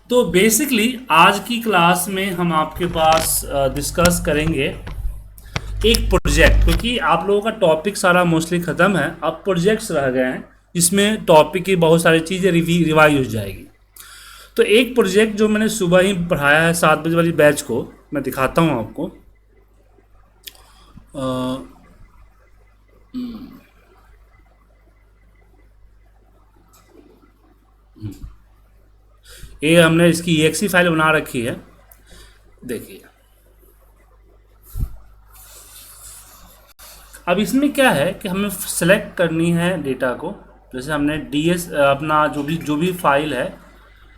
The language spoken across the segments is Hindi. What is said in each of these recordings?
तो बेसिकली आज की क्लास में हम आपके पास डिस्कस करेंगे एक प्रोजेक्ट, क्योंकि आप लोगों का टॉपिक सारा मोस्टली ख़त्म है, अब प्रोजेक्ट्स रह गए हैं जिसमें टॉपिक की बहुत सारी चीज़ें रिवाइज हो जाएगी। तो एक प्रोजेक्ट जो मैंने सुबह ही पढ़ाया है 7 बजे वाली बैच को, मैं दिखाता हूँ आपको। अ, ये हमने इसकी EXE फाइल बना रखी है, देखिए। अब इसमें क्या है कि हमें सेलेक्ट करनी है डेटा को। जैसे हमने DS अपना जो भी फाइल है,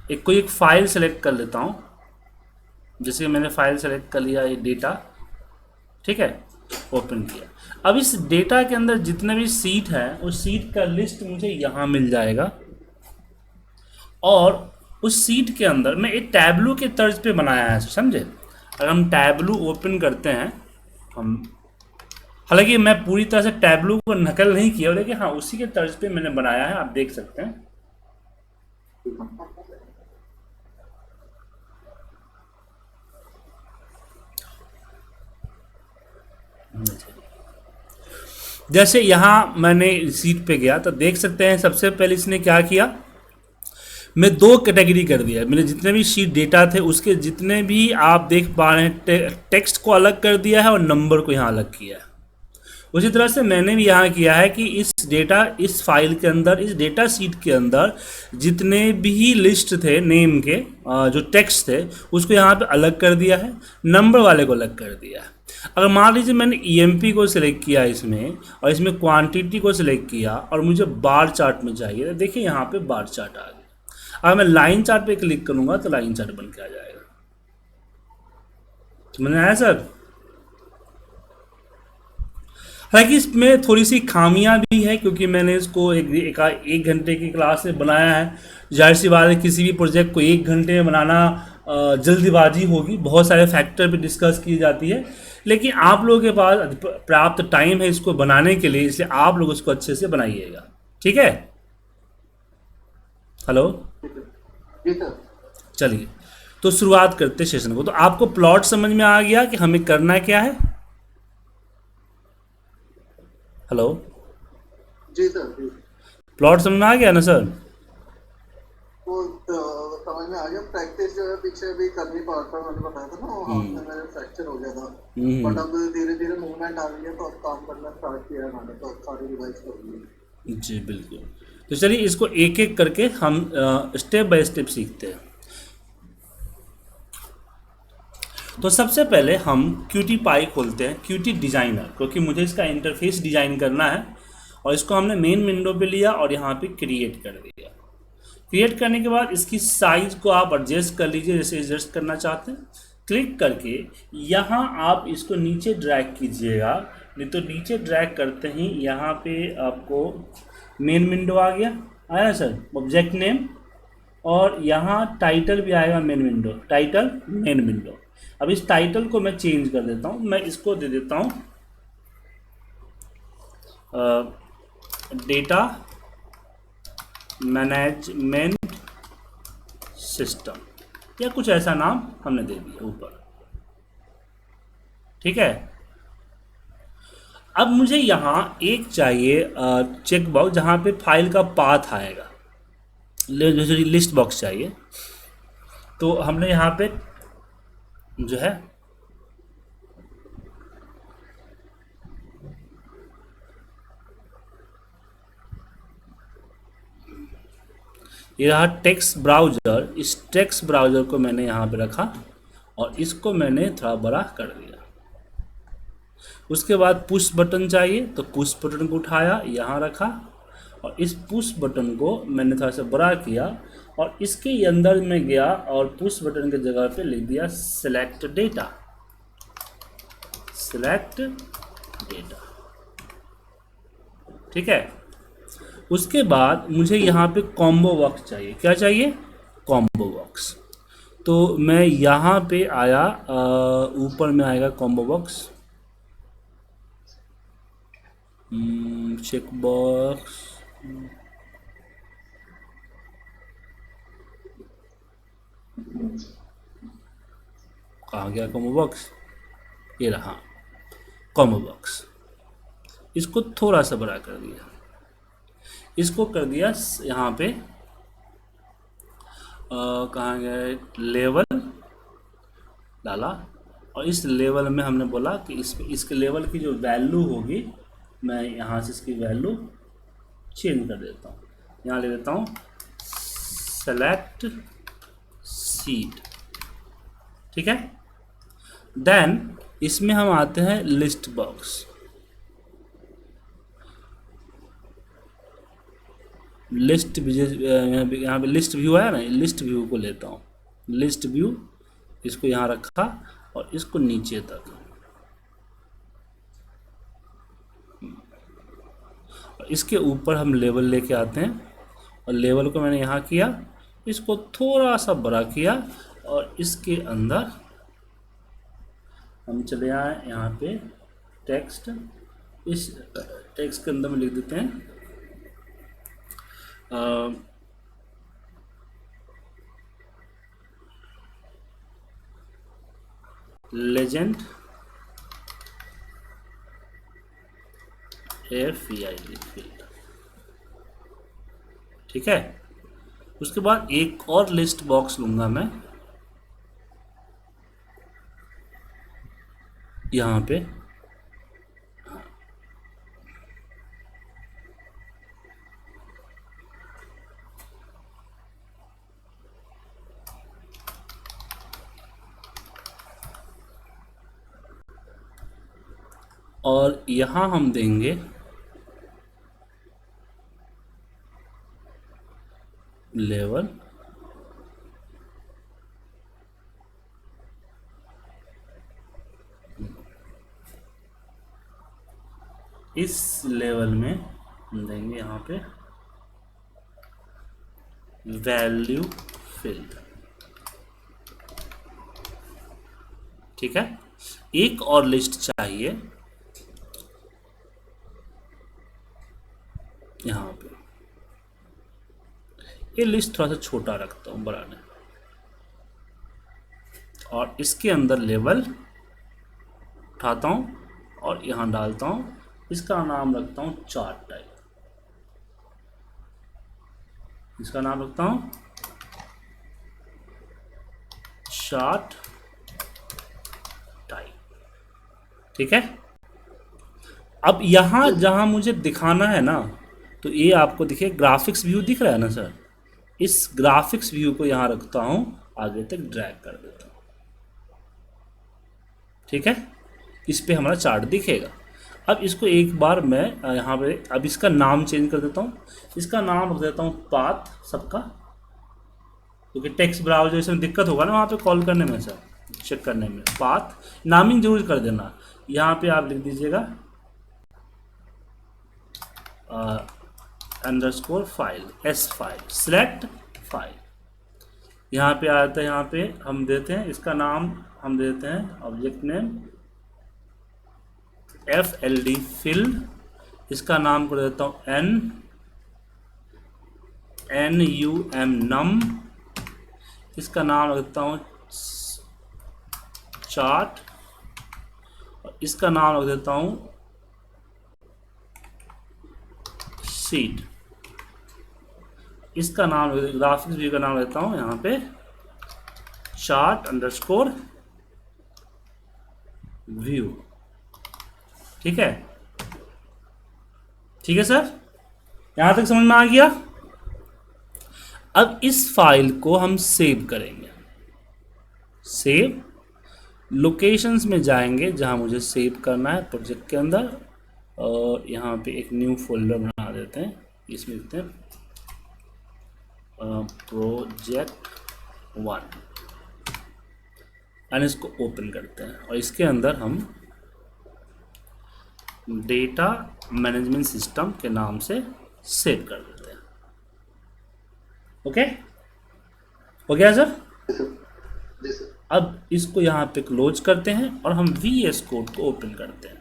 एक फाइल सेलेक्ट कर लेता हूँ। जैसे मैंने फाइल सेलेक्ट कर लिया, ये डेटा, ठीक है, ओपन किया। अब इस डेटा के अंदर जितने भी सीट है उस सीट का लिस्ट मुझे यहाँ मिल जाएगा, और उस सीट के अंदर मैं एक टैबलू के तर्ज पे बनाया है, समझे। अगर हम टैबलू ओपन करते हैं, हम, हालांकि मैं पूरी तरह से टैबलू को नकल नहीं किया, लेकिन हाँ उसी के तर्ज पे मैंने बनाया है, आप देख सकते हैं। जैसे यहाँ मैंने सीट पे गया तो देख सकते हैं, सबसे पहले इसने क्या किया, मैं दो कैटेगरी कर दिया। मेरे जितने भी शीट डेटा थे उसके जितने भी आप देख पा रहे हैं, टेक्स्ट को अलग कर दिया है और नंबर को यहाँ अलग किया है। उसी तरह से मैंने भी यहाँ किया है कि इस फाइल के अंदर, इस डेटा सीट के अंदर जितने भी लिस्ट थे नेम के, जो टेक्स्ट थे, उसको यहाँ पे अलग कर दिया है, नंबर वाले को अलग कर दिया है। अगर मान लीजिए मैंने EMP को सिलेक्ट किया इसमें, और इसमें क्वांटिटी को सिलेक्ट किया, और मुझे बार चार्ट में चाहिए, तो देखिए यहाँ पे बार चार्ट आ गया। अगर मैं लाइन चार्ट पे क्लिक करूँगा तो लाइन चार्ट बन के आ जाएगा। समझ में आया सर? हालांकि इसमें थोड़ी सी खामियां भी है, क्योंकि मैंने इसको एक घंटे की क्लास में बनाया है। जाहिर सी बात है, किसी भी प्रोजेक्ट को 1 घंटे में बनाना जल्दीबाजी होगी, बहुत सारे फैक्टर पे डिस्कस की जाती है। लेकिन आप लोगों के पास पर्याप्त टाइम है इसको बनाने के लिए, इसलिए आप लोग इसको अच्छे से बनाइएगा, ठीक है। हेलो, जी सर। चलिए तो शुरुआत करते सेशन को। तो आपको प्लॉट समझ में आ गया कि हमें करना क्या है? हेलो, जी सर। जी प्लॉट समझ में आ गया ना सर? वो समझ में आ गया। प्रैक्टिस जो है पीछे भी कर नहीं पा रहा था, मैंने बताया था ना, वो हाथ में मेरे फ्रैक्चर हो गया था। बट अब धीरे धीरे मूवमेंट आ गई है, तो अब काम करना स्टार्ट किया है मैंने, तो अब सारी रिवाइज कर ली। जी बिल्कुल। तो चलिए इसको एक एक करके हम स्टेप बाय स्टेप सीखते हैं। तो सबसे पहले हम क्यूटी पाई खोलते हैं, क्यूटी डिजाइनर, क्योंकि मुझे इसका इंटरफेस डिजाइन करना है। और इसको हमने मेन विंडो पे लिया और यहाँ पे क्रिएट कर दिया। क्रिएट करने के बाद इसकी साइज को आप एडजस्ट कर लीजिए, जैसे एडजस्ट करना चाहते हैं। क्लिक करके यहाँ आप इसको नीचे ड्रैग कीजिएगा, नहीं तो नीचे ड्रैग करते ही यहाँ पे आपको मेन विंडो आ गया, आया सर, ऑब्जेक्ट नेम, और यहाँ टाइटल भी आएगा, main window, title main window. अब इस टाइटल को मैं चेंज कर देता हूँ, मैं इसको दे देता हूँ डेटा मैनेजमेंट सिस्टम, या कुछ ऐसा नाम हमने दे दिया ऊपर, ठीक है। अब मुझे यहाँ एक चाहिए चेक बॉक्स, जहाँ पे फाइल का पाथ आएगा, जैसे लिस्ट बॉक्स चाहिए। तो हमने यहाँ पे जो है ये रहा टेक्स्ट ब्राउज़र। इस टेक्स्ट ब्राउज़र को मैंने यहाँ पे रखा और इसको मैंने थोड़ा बड़ा कर दिया। उसके बाद पुश बटन चाहिए, तो पुश बटन को उठाया, यहाँ रखा, और इस पुश बटन को मैंने थोड़ा सा बड़ा किया, और इसके अंदर में गया और पुश बटन की जगह पे लिख दिया सेलेक्ट डेटा, सेलेक्ट डेटा, ठीक है। उसके बाद मुझे यहाँ पे कॉम्बो बॉक्स चाहिए। क्या चाहिए? Combo box. तो मैं यहाँ पे आया, ऊपर में आएगा कॉम्बो बॉक्स, चेक बॉक्स, कहाँ गया कॉमो बॉक्स, ये रहा कॉमो बॉक्स। इसको थोड़ा सा बड़ा कर दिया, इसको कर दिया यहाँ पे कहाँ गए, लेवल डाला, और इस लेवल में हमने बोला कि इसके लेवल की जो वैल्यू होगी, मैं यहाँ से इसकी वैल्यू चेंज कर देता हूँ। यहाँ ले लेता हूँ सेलेक्ट सीड, ठीक है। देन इसमें हम आते हैं लिस्ट बॉक्स, लिस्ट यहाँ पे लिस्ट व्यू है ना, लिस्ट व्यू को लेता हूँ, लिस्ट व्यू, इसको यहाँ रखा और इसको नीचे तक, और इसके ऊपर हम लेवल लेके आते हैं, और लेवल को मैंने यहाँ किया, इसको थोड़ा सा बड़ा किया, और इसके अंदर हम चले आए यहाँ पे टेक्स्ट, इस टेक्स्ट के अंदर में लिख देते हैं लेजेंड FEID फील्ड, ठीक है। उसके बाद एक और लिस्ट बॉक्स लूंगा मैं यहाँ पे, और यहाँ हम देंगे लेवल, इस लेवल में हम देंगे यहाँ पे वैल्यू फील्ड, ठीक है। एक और लिस्ट चाहिए यहाँ पे, ये लिस्ट थोड़ा सा छोटा रखता हूँ, बड़ा नहीं, और इसके अंदर लेवल उठाता हूँ और यहाँ डालता हूँ, इसका नाम रखता हूँ चार्ट टाइप, इसका नाम रखता हूँ चार्ट टाइप, ठीक है। अब यहाँ जहाँ मुझे दिखाना है ना, तो ये आपको दिखे ग्राफिक्स व्यू दिख रहा है ना सर, इस ग्राफिक्स व्यू को यहाँ रखता हूँ, आगे तक ड्रैग कर देता हूँ, ठीक है। इस पे हमारा चार्ट दिखेगा। अब इसको एक बार मैं यहाँ पे, अब इसका नाम चेंज कर देता हूँ, इसका नाम रख देता हूँ पाथ सबका, क्योंकि टेक्स्ट ब्राउजर में दिक्कत होगा ना वहाँ पे कॉल करने में सर, चेक करने में, पाथ नामिंग जरूर कर देना। यहाँ पे आप लिख दीजिएगा underscore file, S file, select file, यहाँ पे आता है, यहाँ पे हम देते हैं इसका नाम, हम देते हैं ऑब्जेक्ट नेम FLD फील्ड, इसका नाम कर देता हूँ NUM नम, इसका नाम रखता हूँ चार्ट, और इसका नाम रख देता हूँ सीड, इसका नाम ग्राफिक्स व्यू का नाम लेता हूँ यहाँ पे चार्ट अंडरस्कोर व्यू, ठीक है। ठीक है सर, यहां तक समझ में आ गया। अब इस फाइल को हम सेव करेंगे, सेव लोकेशंस में जाएंगे जहां मुझे सेव करना है प्रोजेक्ट के अंदर, और यहाँ पे एक न्यू फोल्डर बना देते हैं, इसमें लिखते हैं प्रोजेक्ट 1 एंड इसको ओपन करते हैं, और इसके अंदर हम डेटा मैनेजमेंट सिस्टम के नाम से सेव कर देते हैं। ओके, हो गया सर? अब इसको यहाँ पे क्लोज करते हैं और हम VS कोड को ओपन करते हैं।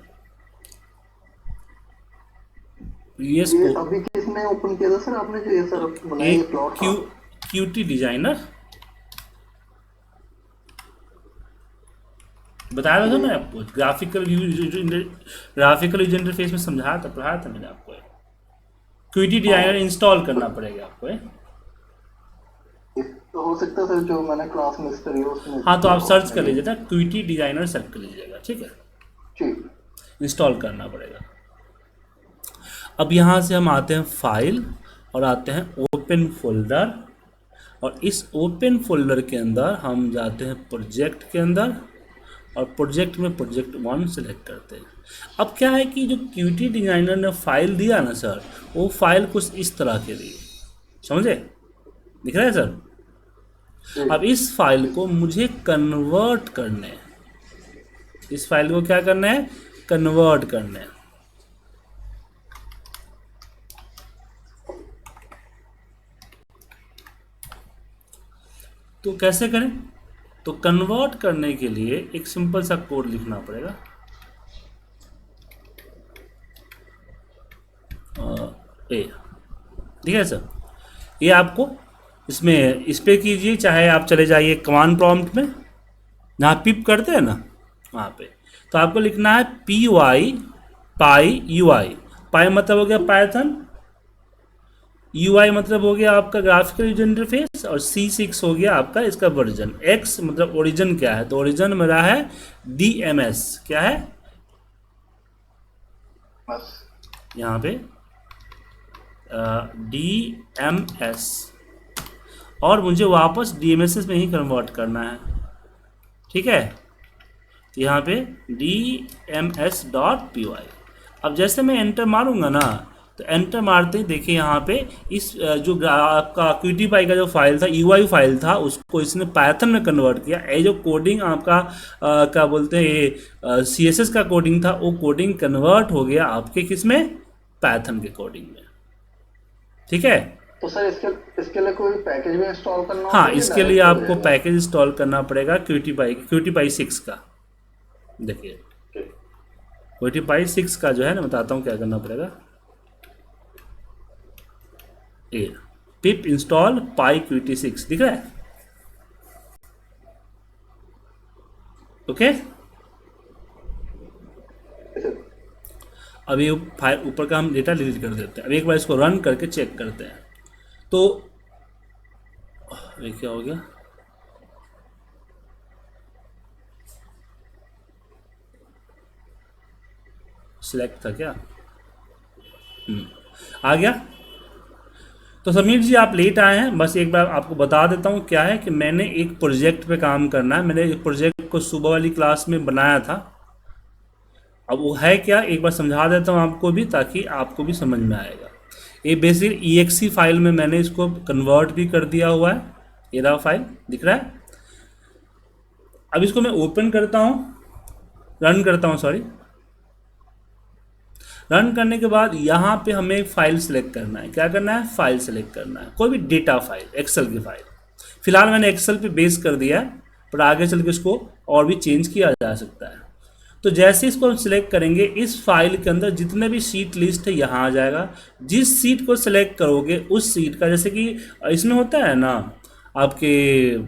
VS कोड अभी किसने ओपन किया था सर? आपने जो ये सर बनाया प्लॉट QT डिजाइनर, बताया था मैंने आपको, ग्राफिकल यूजर इंटरफेस में समझाया था, पढ़ाया था मैंने आपको। क्यूटी डिजाइनर इंस्टॉल करना पड़ेगा आपको। तो हो सकता है सर जो मैंने क्लास मिस करी है उसमें। हाँ तो आप सर्च कर लीजिएगा, क्यूटी डिजाइनर सर्च कर लीजिएगा, ठीक है। ठीक। इंस्टॉल करना पड़ेगा। अब यहाँ से हम आते हैं फाइल और आते हैं ओपन फोल्डर, और इस ओपन फोल्डर के अंदर हम जाते हैं प्रोजेक्ट के अंदर, और प्रोजेक्ट में प्रोजेक्ट 1 सेलेक्ट करते हैं। अब क्या है कि जो क्यूटी डिजाइनर ने फाइल दिया ना सर, वो फाइल कुछ इस तरह के दी, समझे, दिख रहा है सर। अब इस फाइल को मुझे कन्वर्ट करने हैं, इस फाइल को क्या करना है, कन्वर्ट करना है। तो कैसे करें, तो कन्वर्ट करने के लिए एक सिंपल सा कोड लिखना पड़ेगा। ए, ठीक है सर। ये आपको इसमें इस पे कीजिए, चाहे आप चले जाइए कमांड प्रॉम्प्ट में, जहाँ पिप करते हैं ना वहाँ पे, तो आपको लिखना है पाई यूआई। पाई मतलब हो गया पाइथन, यूआई मतलब हो गया आपका ग्राफिकल यूजर इंटरफेस, और C6 हो गया आपका इसका वर्जन। X मतलब ओरिजिन क्या है, तो ओरिजिन मेरा है DMS, क्या है यहाँ पे DMS, और मुझे वापस DMS में ही कन्वर्ट करना है, ठीक है। यहाँ पे DMS.py। अब जैसे मैं एंटर मारूंगा ना, तो एंटर मारते ही देखिए यहाँ पे इस जो आपका क्यूटी पाई का जो फाइल था, यूआई फाइल था, उसको इसने पाइथन में कन्वर्ट किया। ये जो कोडिंग आपका क्या बोलते हैं, ये CSS का कोडिंग था, वो कोडिंग कन्वर्ट हो गया आपके किस में, पाइथन के कोडिंग में, ठीक है। तो सर इसके लिए कोई पैकेज भी इंस्टॉल करना होगा? हाँ, इसके लिए आपको पैकेज इंस्टॉल करना पड़ेगा क्यूटी पाई 6 का। देखिए क्यूटी पाई 6 का जो है ना, बताता हूँ क्या करना पड़ेगा। ये पिप इंस्टॉल पाई क्यूटी 6 दिख रहा है, ओके। अब ये फाइल ऊपर का हम डेटा डिलीट कर देते हैं। अब एक बार इसको रन करके चेक करते हैं, तो ये क्या हो गया, सिलेक्ट था क्या, आ गया। तो समीर जी आप लेट आए हैं, बस एक बार आपको बता देता हूँ क्या है कि मैंने एक प्रोजेक्ट पे काम करना है। मैंने एक प्रोजेक्ट को सुबह वाली क्लास में बनाया था। अब वो है क्या, एक बार समझा देता हूँ आपको भी, ताकि आपको भी समझ में आएगा। ये बेसिक EXE फाइल में मैंने इसको कन्वर्ट भी कर दिया हुआ है, ये रहा फाइल, दिख रहा है। अब इसको मैं ओपन करता हूँ, रन करता हूँ, सॉरी। रन करने के बाद यहाँ पे हमें एक फाइल सेलेक्ट करना है। क्या करना है, फाइल सेलेक्ट करना है, कोई भी डेटा फाइल, एक्सेल की फाइल। फिलहाल मैंने एक्सेल पे बेस कर दिया है, पर आगे चल के इसको और भी चेंज किया जा सकता है। तो जैसे इसको हम सिलेक्ट करेंगे, इस फाइल के अंदर जितने भी सीट लिस्ट है यहाँ आ जाएगा। जिस सीट को सिलेक्ट करोगे उस सीट का, जैसे कि इसमें होता है ना आपके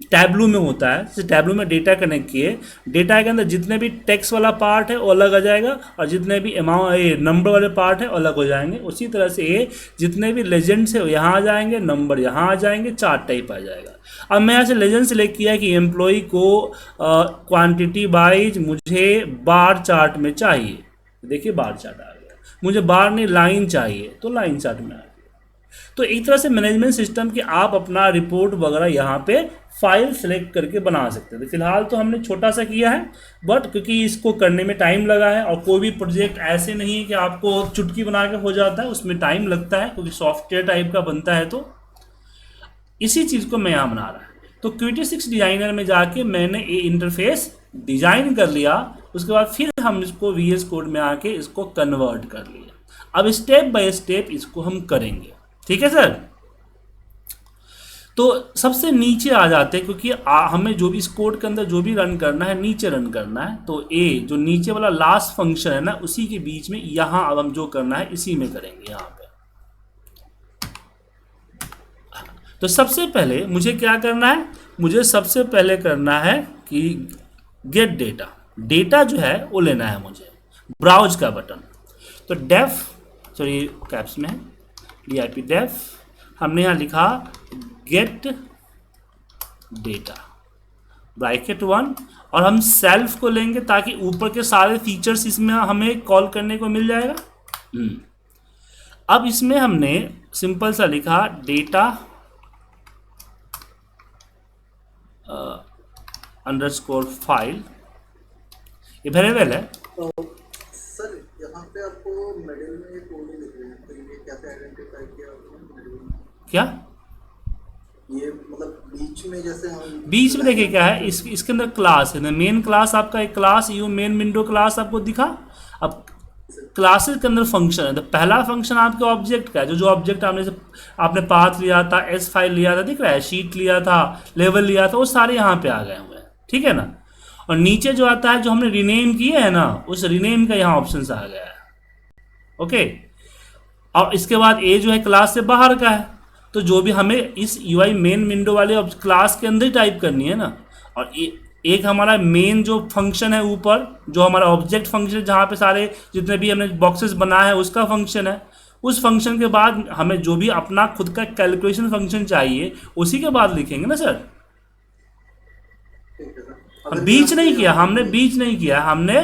टैब्लू में होता है, जैसे टैब्लू में डेटा कनेक्ट किए, डेटा के अंदर जितने भी टेक्स्ट वाला पार्ट है वो अलग आ जाएगा, और जितने भी अमाउंट नंबर वाले पार्ट है वो अलग हो जाएंगे। उसी तरह से ये जितने भी लेजेंड्स है वो यहाँ आ जाएंगे, नंबर यहाँ आ जाएंगे, चार्ट टाइप आ जाएगा। अब मैं यहाँ से लेजेंड सेलेक्ट किया कि एम्प्लॉय को क्वांटिटी वाइज मुझे बार चार्ट में चाहिए, देखिए बार चार्ट आ गया। मुझे बार नहीं लाइन चाहिए, तो लाइन चार्ट में आ गया। तो एक तरह से मैनेजमेंट सिस्टम कि आप अपना रिपोर्ट वगैरह यहाँ पे फाइल सेलेक्ट करके बना सकते थे। फिलहाल तो हमने छोटा सा किया है, बट क्योंकि इसको करने में टाइम लगा है, और कोई भी प्रोजेक्ट ऐसे नहीं है कि आपको चुटकी बना के हो जाता है, उसमें टाइम लगता है, क्योंकि सॉफ्टवेयर टाइप का बनता है। तो इसी चीज़ को मैं यहाँ बना रहा है। तो क्यूटी 6 डिजाइनर में जाके मैंने ये इंटरफेस डिजाइन कर लिया, उसके बाद फिर हम इसको VS कोड में आके इसको कन्वर्ट कर लिया। अब स्टेप बाय स्टेप इसको हम करेंगे, ठीक है सर। तो सबसे नीचे आ जाते हैं, क्योंकि हमें जो भी इस कोड के अंदर जो भी रन करना है नीचे रन करना है। तो जो नीचे वाला लास्ट फंक्शन है ना, उसी के बीच में यहाँ अब हम जो करना है इसी में करेंगे यहाँ पे। तो सबसे पहले मुझे क्या करना है, मुझे सबसे पहले करना है कि गेट डेटा, डेटा जो है वो लेना है मुझे, ब्राउज का बटन। तो डेफ, सॉरी कैप्स में है, DIP डेफ, हमने यहाँ लिखा गेट डेटा ब्रैकेट 1, और हम सेल्फ को लेंगे ताकि ऊपर के सारे फीचर्स इसमें हमें कॉल करने को मिल जाएगा। अब इसमें हमने सिंपल सा लिखा डेटा अंडरस्कोर फाइल, ये वेरिएबल है। तो सर यहाँ पे आपको मिडिल में ये कोड ही दिख रहे हैं, तो ये कैसे आइडेंटिफाई किया आपने मिडिल में? क्या ये मतलब बीच में, जैसे हम बीच में देखिए क्या है, इसके अंदर क्लास है ना, मेन क्लास आपका एक class you main window class आपको दिखा। अब क्लासेस के अंदर फंक्शन है, तो पहला फंक्शन आपके ऑब्जेक्ट का है, जो ऑब्जेक्ट आपने पाथ लिया था, एस फाइल लिया था, दिख रहा है, शीट लिया था, लेवल लिया था, वो सारे यहाँ पे आ गए हुए हैं, ठीक है ना। और नीचे जो आता है, जो हमने रीनेम किए है ना, उस रीनेम का यहाँ ऑप्शन आ गया है, ओके। और इसके बाद ए जो है क्लास से बाहर का है, तो जो भी हमें इस UI मेन विंडो वाले क्लास के अंदर ही टाइप करनी है ना। और एक हमारा मेन जो फंक्शन है ऊपर, जो हमारा ऑब्जेक्ट फंक्शन है, जहाँ पे सारे जितने भी हमने बॉक्सेस बनाए हैं उसका फंक्शन है। उस फंक्शन के बाद हमें जो भी अपना खुद का कैलकुलेशन फंक्शन चाहिए उसी के बाद लिखेंगे ना सर। बीच नहीं किया हमने, बीच नहीं किया हमने,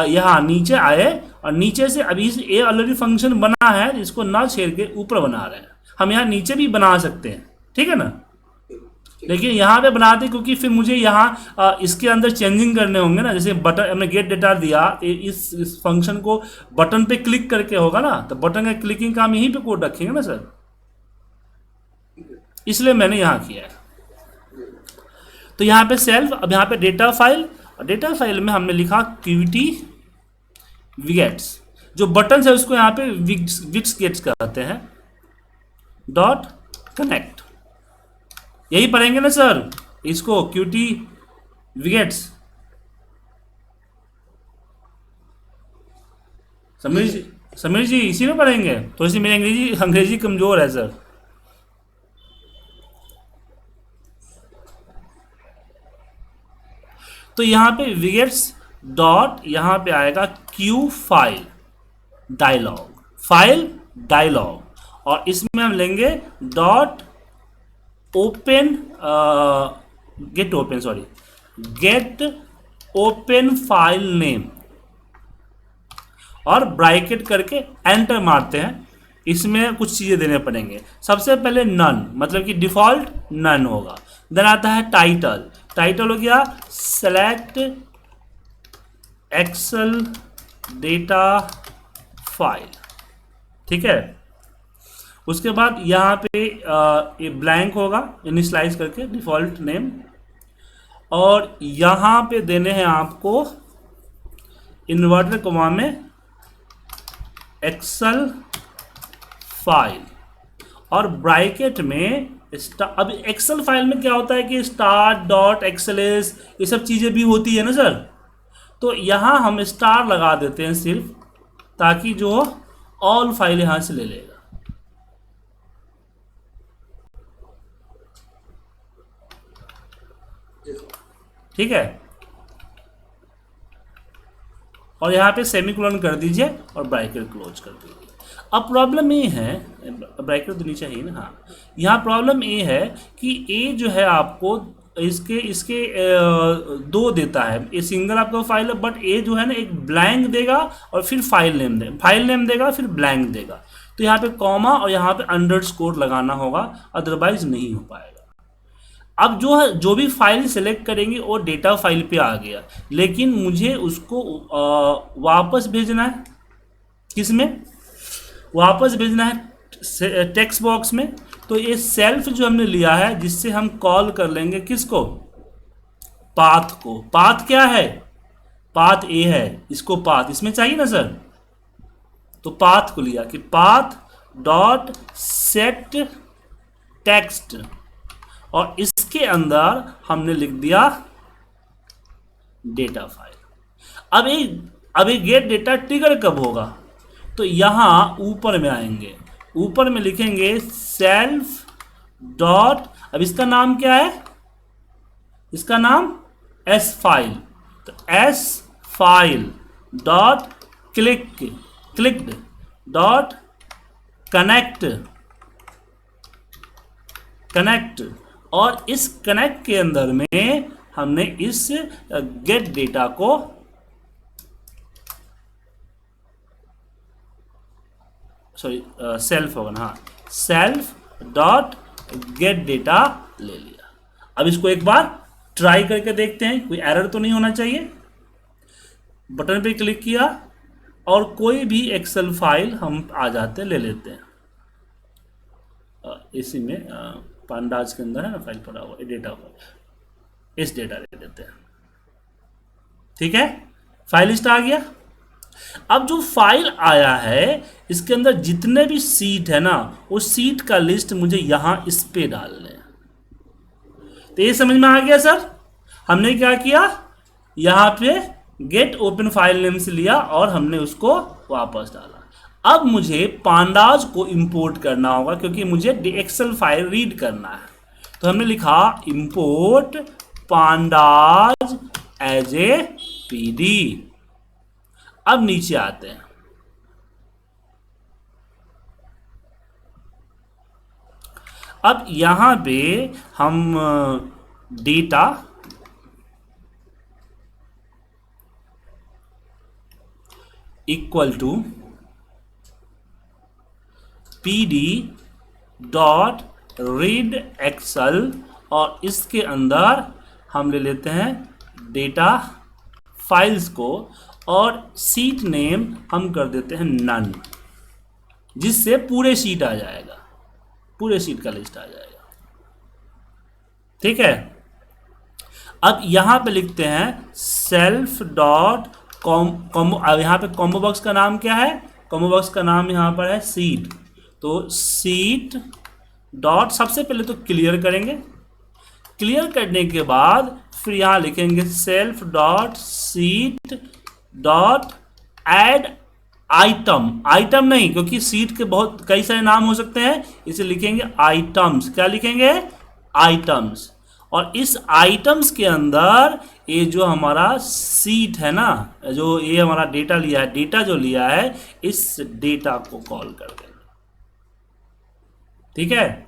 यहाँ नीचे आए और नीचे से अभी ये ऑलरेडी फंक्शन बना है, इसको ना छेड़ के ऊपर बना रहे हैं। हम यहाँ नीचे भी बना सकते हैं, ठीक है ना, लेकिन यहाँ पे बनाते क्योंकि फिर मुझे यहाँ इसके अंदर चेंजिंग करने होंगे ना। जैसे बटन हमने गेट डेटा दिया, इस फंक्शन को बटन पे क्लिक करके होगा ना, तो बटन का क्लिकिंग काम यहीं पे कोड रखेंगे ना सर, इसलिए मैंने यहाँ किया है। तो यहाँ पे सेल्फ, अब यहाँ पे डेटा फाइल, और डेटा फाइल में हमने लिखा QT विगेट्स, जो बटन है उसको यहाँ पे विक्स गेट्स कहते हैं, डॉट कनेक्ट, यही पढ़ेंगे ना सर इसको, QT विगेट्स। समीर जी इसी में पढ़ेंगे, थोड़ी सी मेरी अंग्रेजी कमजोर है सर। तो यहाँ पे विगेट्स डॉट, यहाँ पे आएगा Q फाइल डायलॉग, और इसमें हम लेंगे dot open get open file name, और ब्रैकेट करके एंटर मारते हैं। इसमें कुछ चीज़ें देने पड़ेंगे। सबसे पहले नन, मतलब कि डिफ़ॉल्ट नन होगा। देन आता है टाइटल हो गया सेलेक्ट एक्सेल डेटा फाइल, ठीक है। उसके बाद यहाँ पे ये ब्लैंक होगा, इनिशियलाइज करके डिफ़ॉल्ट नेम, और यहाँ पे देने हैं आपको इन्वर्टर कॉमा में एक्सेल फाइल, और ब्रैकेट में अब एक्सेल फाइल में क्या होता है कि स्टार डॉट एक्सएलएस ये सब चीज़ें भी होती है ना सर, तो यहाँ हम स्टार लगा देते हैं सिर्फ, ताकि जो ऑल फाइल यहाँ से ले लेगा। ठीक है, और यहाँ पे सेमीकोलन कर दीजिए और ब्रैकेट क्लोज कर दीजिए। अब प्रॉब्लम ये है, ब्रैकेट तो नीचे ही ना, हाँ, यहाँ प्रॉब्लम ये है कि ए जो है आपको इसके दो देता है, ये सिंगल आपका फाइल है, बट ए जो है ना एक ब्लैंक देगा और फिर फाइल नेम देगा फिर ब्लैंक देगा। तो यहाँ पे कॉमा और यहाँ पे अंडरस्कोर लगाना होगा, अदरवाइज नहीं हो पाएगा। अब जो भी फाइल सेलेक्ट करेंगे वो डेटा फाइल पे आ गया, लेकिन मुझे उसको वापस भेजना है, किस में वापस भेजना है, टेक्स्ट बॉक्स में। तो ये सेल्फ जो हमने लिया है, जिससे हम कॉल कर लेंगे किसको, पाथ को। पाथ क्या है, पाथ ए है, इसको पाथ इसमें चाहिए ना सर, तो पाथ को लिया कि पाथ डॉट सेट टेक्स्ट, और इसके अंदर हमने लिख दिया डेटा फाइल। अब ये गेट डेटा ट्रिगर कब होगा, तो यहाँ ऊपर में आएंगे, ऊपर में लिखेंगे सेल्फ डॉट, अब इसका नाम क्या है, इसका नाम एस फाइल, तो S file dot clicked dot connect, और इस कनेक्ट के अंदर में हमने इस गेट डेटा को सेल्फ होगा ना, हाँ, सेल्फ डॉट गेट डेटा ले लिया। अब इसको एक बार ट्राई करके देखते हैं, कोई एरर तो नहीं होना चाहिए। बटन पे क्लिक किया और कोई भी एक्सेल फाइल हम आ जाते ले लेते हैं। इसी में पांडाज के अंदर है ना फाइल पड़ा हुआ, डेटा फाइल, इस डेटा ले लेते हैं। ठीक है, फाइल लिस्ट आ गया। अब जो फाइल आया है इसके अंदर जितने भी सीट है ना, वो सीट का लिस्ट मुझे यहां इस पे डालने हैं। तो ये समझ में आ गया सर। हमने क्या किया, यहां पे गेट ओपन फाइल नेम से लिया और हमने उसको वापस डाला। अब मुझे पांडाज को इंपोर्ट करना होगा क्योंकि मुझे एक्सेल फाइल रीड करना है। तो हमने लिखा import pandas as a pd. अब नीचे आते हैं, अब यहां पे हम data equal to pd dot read excel, और इसके अंदर हम ले लेते हैं डेटा फाइल्स को, और सीट नेम हम कर देते हैं नन, जिससे पूरे सीट आ जाएगा, पूरे सीट का लिस्ट आ जाएगा। ठीक है, अब यहां पे लिखते हैं सेल्फ डॉट कॉम्बो। अब यहां पे कॉम्बो बॉक्स का नाम क्या है, कॉम्बो बॉक्स का नाम यहां पर है सीट। तो सीट डॉट सबसे पहले तो क्लियर करेंगे, क्लियर करने के बाद फिर यहां लिखेंगे self dot seat dot add item. Item नहीं, क्योंकि सीट के बहुत कई सारे नाम हो सकते हैं, इसे लिखेंगे आइटम्स। क्या लिखेंगे, आइटम्स। और इस आइटम्स के अंदर ये जो हमारा सीट है ना, जो ये हमारा डेटा लिया है, डेटा जो लिया है, इस डेटा को कॉल कर देंगे। ठीक है,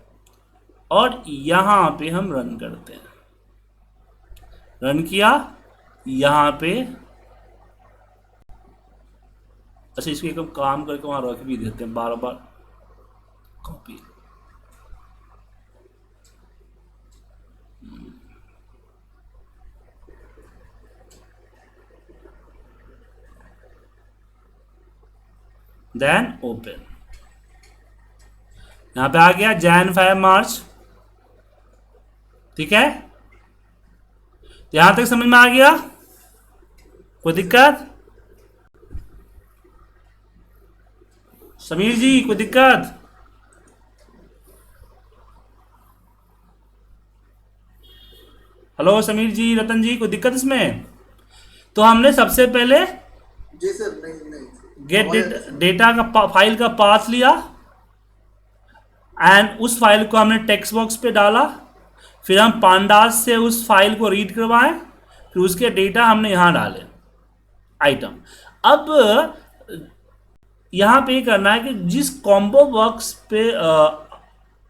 और यहां पे हम रन करते हैं। रन किया, यहां पे अच्छा इसको एक काम करके वहां रख भी देते हैं, बार बार कॉपी। देन ओपन, यहां पे आ गया जैन 5 मार्च। ठीक है, तो यहां तक समझ में आ गया, कोई दिक्कत? समीर जी कोई दिक्कत? हेलो समीर जी, रतन जी, कोई दिक्कत इसमें? तो हमने सबसे पहले जी सर, नहीं गेट डेटा का फाइल का पाथ लिया एंड उस फाइल को हमने टेक्स्ट बॉक्स पे डाला, फिर हम पांडाज से उस फाइल को रीड करवाएं, फिर उसके डेटा हमने यहां डाले आइटम। अब यहां पे करना है कि जिस कॉम्बो बॉक्स पे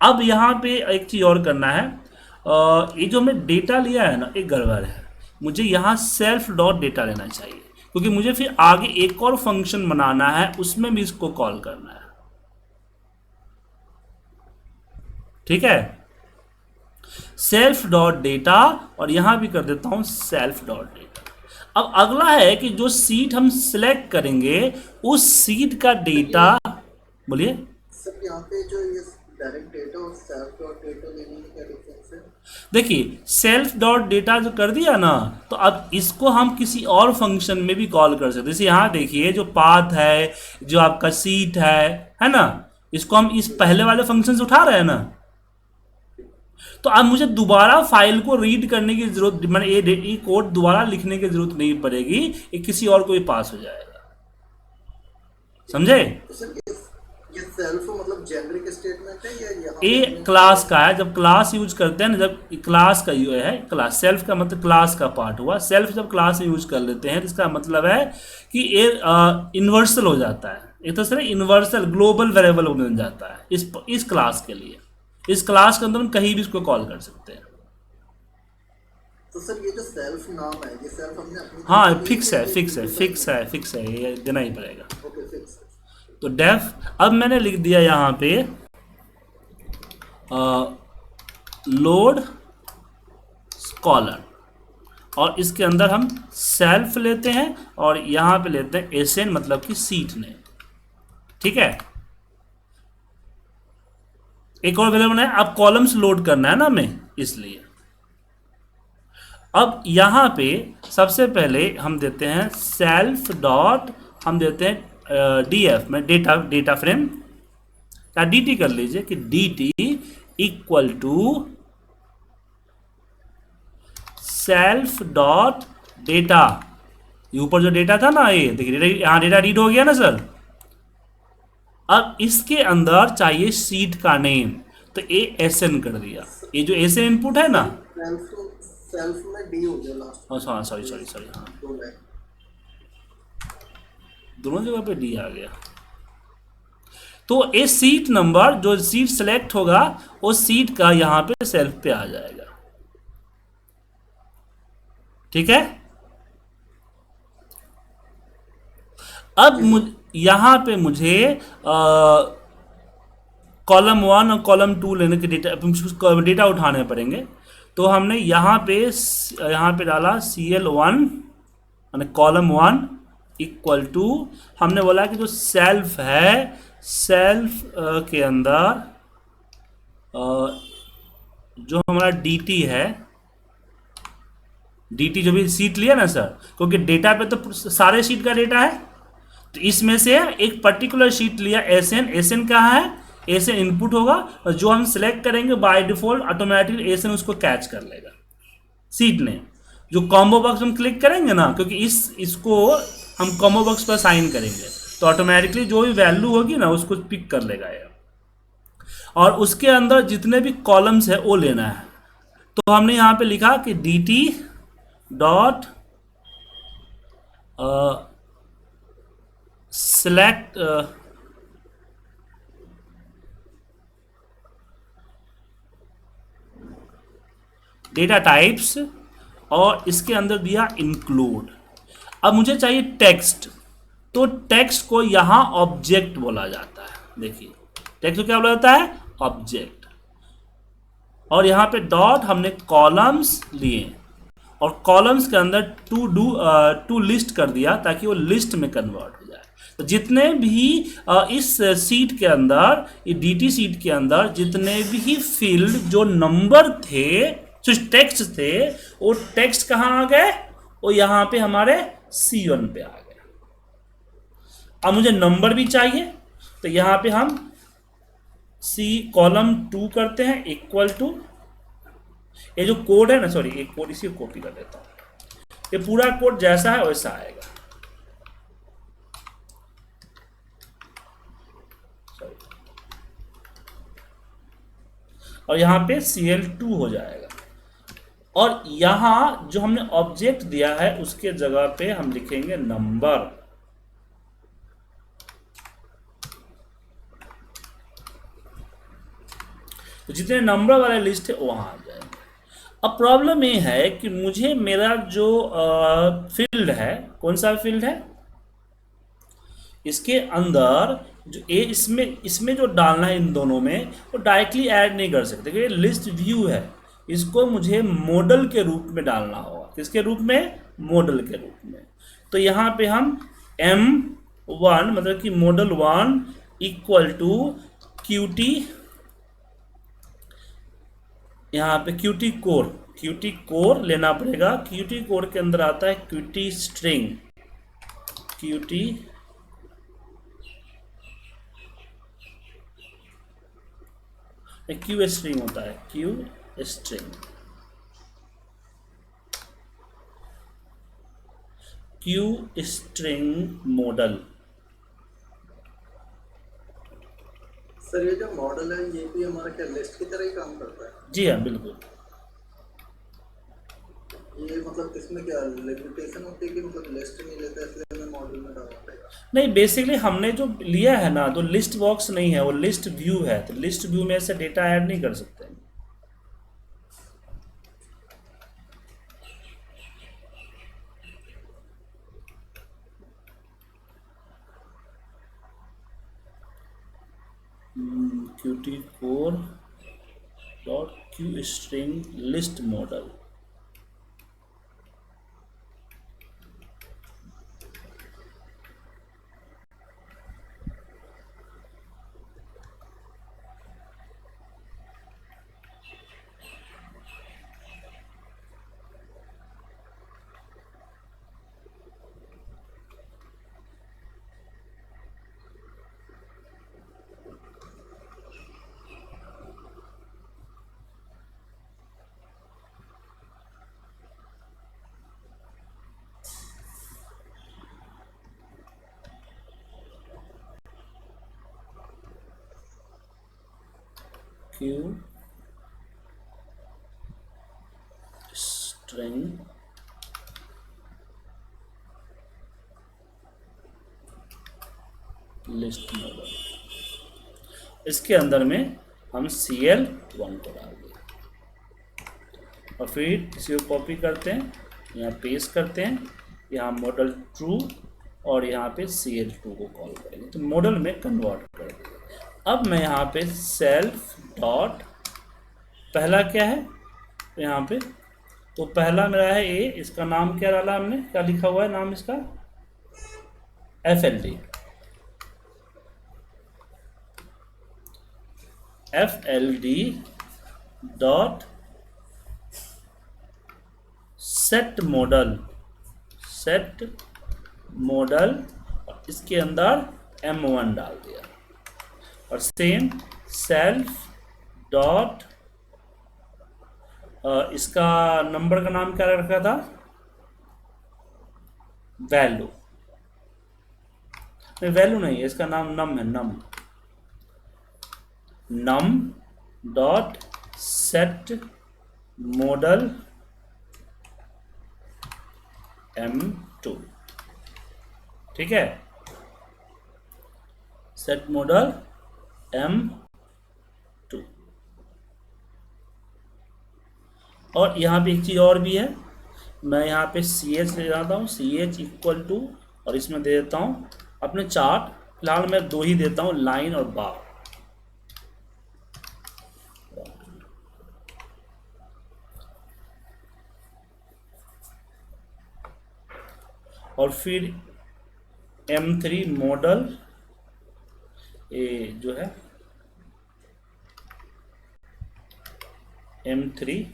अब यहां पे एक चीज और करना है, ये जो हमने डेटा लिया है ना, एक गड़बड़ है। मुझे यहां सेल्फ डॉट डेटा लेना चाहिए, क्योंकि मुझे फिर आगे एक और फंक्शन बनाना है, उसमें भी इसको कॉल करना है। ठीक है, सेल्फ डॉट डेटा, और यहां भी कर देता हूं सेल्फ डॉट डेटा। अब अगला है कि जो सीट हम सिलेक्ट करेंगे उस सीट का डेटा, बोलिए सर। यहाँ पे जो ये डायरेक्ट डेटा और सेल्फ डॉट डेटा लेने में क्या डिफरेंस है? देखिए, सेल्फ डॉट डेटा जो कर दिया ना, तो अब इसको हम किसी और फंक्शन में भी कॉल कर सकते हैं। जैसे यहाँ देखिए, जो पाथ है, जो आपका सीट है ना, इसको हम इस पहले वाले फंक्शन से उठा रहे हैं ना, तो अब मुझे दोबारा फाइल को रीड करने की जरूरत, मैंने ये कोड दोबारा लिखने की जरूरत नहीं पड़ेगी, ये किसी और को भी पास हो जाएगा। समझे? तो सर ये सेल्फ मतलब जेनरिक स्टेटमेंट है या यहाँ पे ए मीन्स क्लास का है, जब क्लास यूज करते हैं ना, जब क्लास का यू है क्लास, सेल्फ का मतलब क्लास का पार्ट हुआ, सेल्फ जब क्लास में यूज कर लेते हैं तो इसका मतलब है कि ये इन्वर्सल हो जाता है, एक तरह से इन्वर्सल ग्लोबल वेरिएबल बन जाता है इस क्लास के लिए। इस क्लास के अंदर हम कहीं भी इसको कॉल कर सकते हैं। तो सर ये जो सेल्फ नाम है ये सेल्फ हमने अपनी तरफ हाँ से ली फिक्स या है, ये फिक्स है, यूजर फिक्स ने? है, फिक्स है, ये देना ही पड़ेगा। Okay fix. तो डेफ, अब मैंने लिख दिया यहाँ पे लोड कॉलर, और इसके अंदर हम सेल्फ लेते हैं और यहाँ पे लेते हैं एसएन मतलब कि सीट ने, ठीक है। एक और वेरिएबल है, अब कॉलम्स लोड करना है ना हमें, इसलिए अब यहाँ पे सबसे पहले हम देते हैं सेल्फ डॉट, हम देते हैं डीएफ में डेटा फ्रेम या डीटी कर लीजिए कि dt equal to self dot data. ये ऊपर जो डेटा था ना, ये देखिए यहाँ डेटा रीड हो गया ना सर। अब इसके अंदर चाहिए सीट का नेम, तो ए एस एन कर दिया, ये जो एस एन इनपुट है ना, सेल्फ सेल्फ में डी हो गया लास्ट में। हाँ सॉरी सॉरी सॉरी, हाँ दो लाइन। दोनों जगह पे डी आ गया। तो ए सीट नंबर, जो सीट सेलेक्ट होगा वो सीट का यहाँ पे सेल्फ पे आ जाएगा, ठीक है। अब यहाँ पे मुझे कॉलम 1 और कॉलम 2 लेने के डेटा उठाने पड़ेंगे। तो हमने यहाँ पे डाला CL1 यानी कॉलम 1 इक्वल टू, हमने बोला कि जो सेल्फ है, सेल्फ के अंदर जो हमारा DT है, DT जो भी सीट लिया ना सर, क्योंकि डेटा पे तो सारे शीट का डेटा है, तो इसमें से एक पर्टिकुलर शीट लिया एसएन। एसएन कहाँ है, एसएन इनपुट होगा और जो हम सिलेक्ट करेंगे बाय डिफॉल्ट ऑटोमेटिकली एसएन उसको कैच कर लेगा सीट ने। जो कॉम्बो बॉक्स हम क्लिक करेंगे ना, क्योंकि इसको हम कॉम्बो बॉक्स पर साइन करेंगे तो ऑटोमेटिकली जो भी वैल्यू होगी ना उसको पिक कर लेगा ये, और उसके अंदर जितने भी कॉलम्स है वो लेना है। तो हमने यहाँ पे लिखा कि dt dot select data types, और इसके अंदर दिया इंक्लूड। अब मुझे चाहिए टेक्स्ट, तो टेक्स्ट को यहां ऑब्जेक्ट बोला जाता है। देखिए टेक्स्ट को क्या बोला जाता है, ऑब्जेक्ट। और यहां पे डॉट हमने कॉलम्स लिए और कॉलम्स के अंदर टू लिस्ट कर दिया ताकि वो लिस्ट में कन्वर्ट हो जाए। तो जितने भी इस सीट के अंदर, ये DT सीट के अंदर जितने भी फील्ड जो नंबर थे, जो टेक्स्ट थे, वो टेक्स्ट कहाँ आ गए, वो यहाँ पे हमारे C1 पे आ गए। अब मुझे नंबर भी चाहिए, तो यहाँ पे हम C कॉलम 2 करते हैं इक्वल टू, ये जो कोड है ना, सॉरी एक कोड इसी को कॉपी कर देता हूं, ये पूरा कोड जैसा है वैसा आएगा। और यहाँ पे CL2 हो जाएगा, और यहाँ जो हमने ऑब्जेक्ट दिया है उसके जगह पे हम लिखेंगे नंबर। तो जितने नंबर वाले लिस्ट है वहां आ जाएंगे। अब प्रॉब्लम ये है कि मुझे मेरा जो फील्ड है, कौन सा फील्ड है, इसके अंदर जो इसमें जो डालना है इन दोनों में, वो डायरेक्टली ऐड नहीं कर सकते क्योंकि लिस्ट व्यू है। इसको मुझे मॉडल के रूप में डालना होगा। किसके रूप में, मॉडल के रूप में। तो यहाँ पे हम M1 मतलब कि मॉडल 1 इक्वल टू QT, यहाँ पे QT कोर लेना पड़ेगा। QT कोर के अंदर आता है QT string, QT Q string होता है, Q string, Q string model. Sir ये जो मॉडल है ये भी हमारा क्या लिस्ट की तरह ही काम करता है? जी हाँ, बिल्कुल। ये मतलब इसमें क्या लिमिटेशन होती है कि मतलब लिस्ट नहीं लेता इसलिए हमें मॉडल में डालना पड़ेगा? नहीं, बेसिकली हमने जो लिया है ना, तो लिस्ट बॉक्स नहीं है, वो लिस्ट व्यू है, तो लिस्ट व्यू में ऐसे डेटा ऐड नहीं कर सकते। qt core dot Q string list model. Q string list model, इसके अंदर में हम CL1 को डाल दें और फिर इसे कॉपी करते हैं, यहाँ पेस्ट करते हैं, यहाँ मॉडल ट्रू और यहाँ पे CL2 को कॉल करेंगे तो मॉडल में कन्वर्ट कर देंगे। अब मैं यहाँ पे सेल्फ डॉट, पहला क्या है यहाँ पे, तो पहला मेरा है ए, इसका नाम क्या डाला हमने, क्या लिखा हुआ है नाम इसका, FLD डॉट सेट मॉडल और इसके अंदर M1 डाल दिया और सेम सेल्फ डॉट, इसका नंबर का नाम क्या रखा था, वैल्यू नहीं है, इसका नाम नम है, नम डॉट सेट मॉडल M2, ठीक है, सेट मॉडल M2। और यहाँ पे एक चीज़ और भी है, मैं यहाँ पे CH ले जाता हूँ, CH इक्वल टू, और इसमें दे देता हूँ अपने चार्ट, फिलहाल मैं 2 ही देता हूँ, लाइन और बार। और फिर M3 मॉडल, ये जो है M3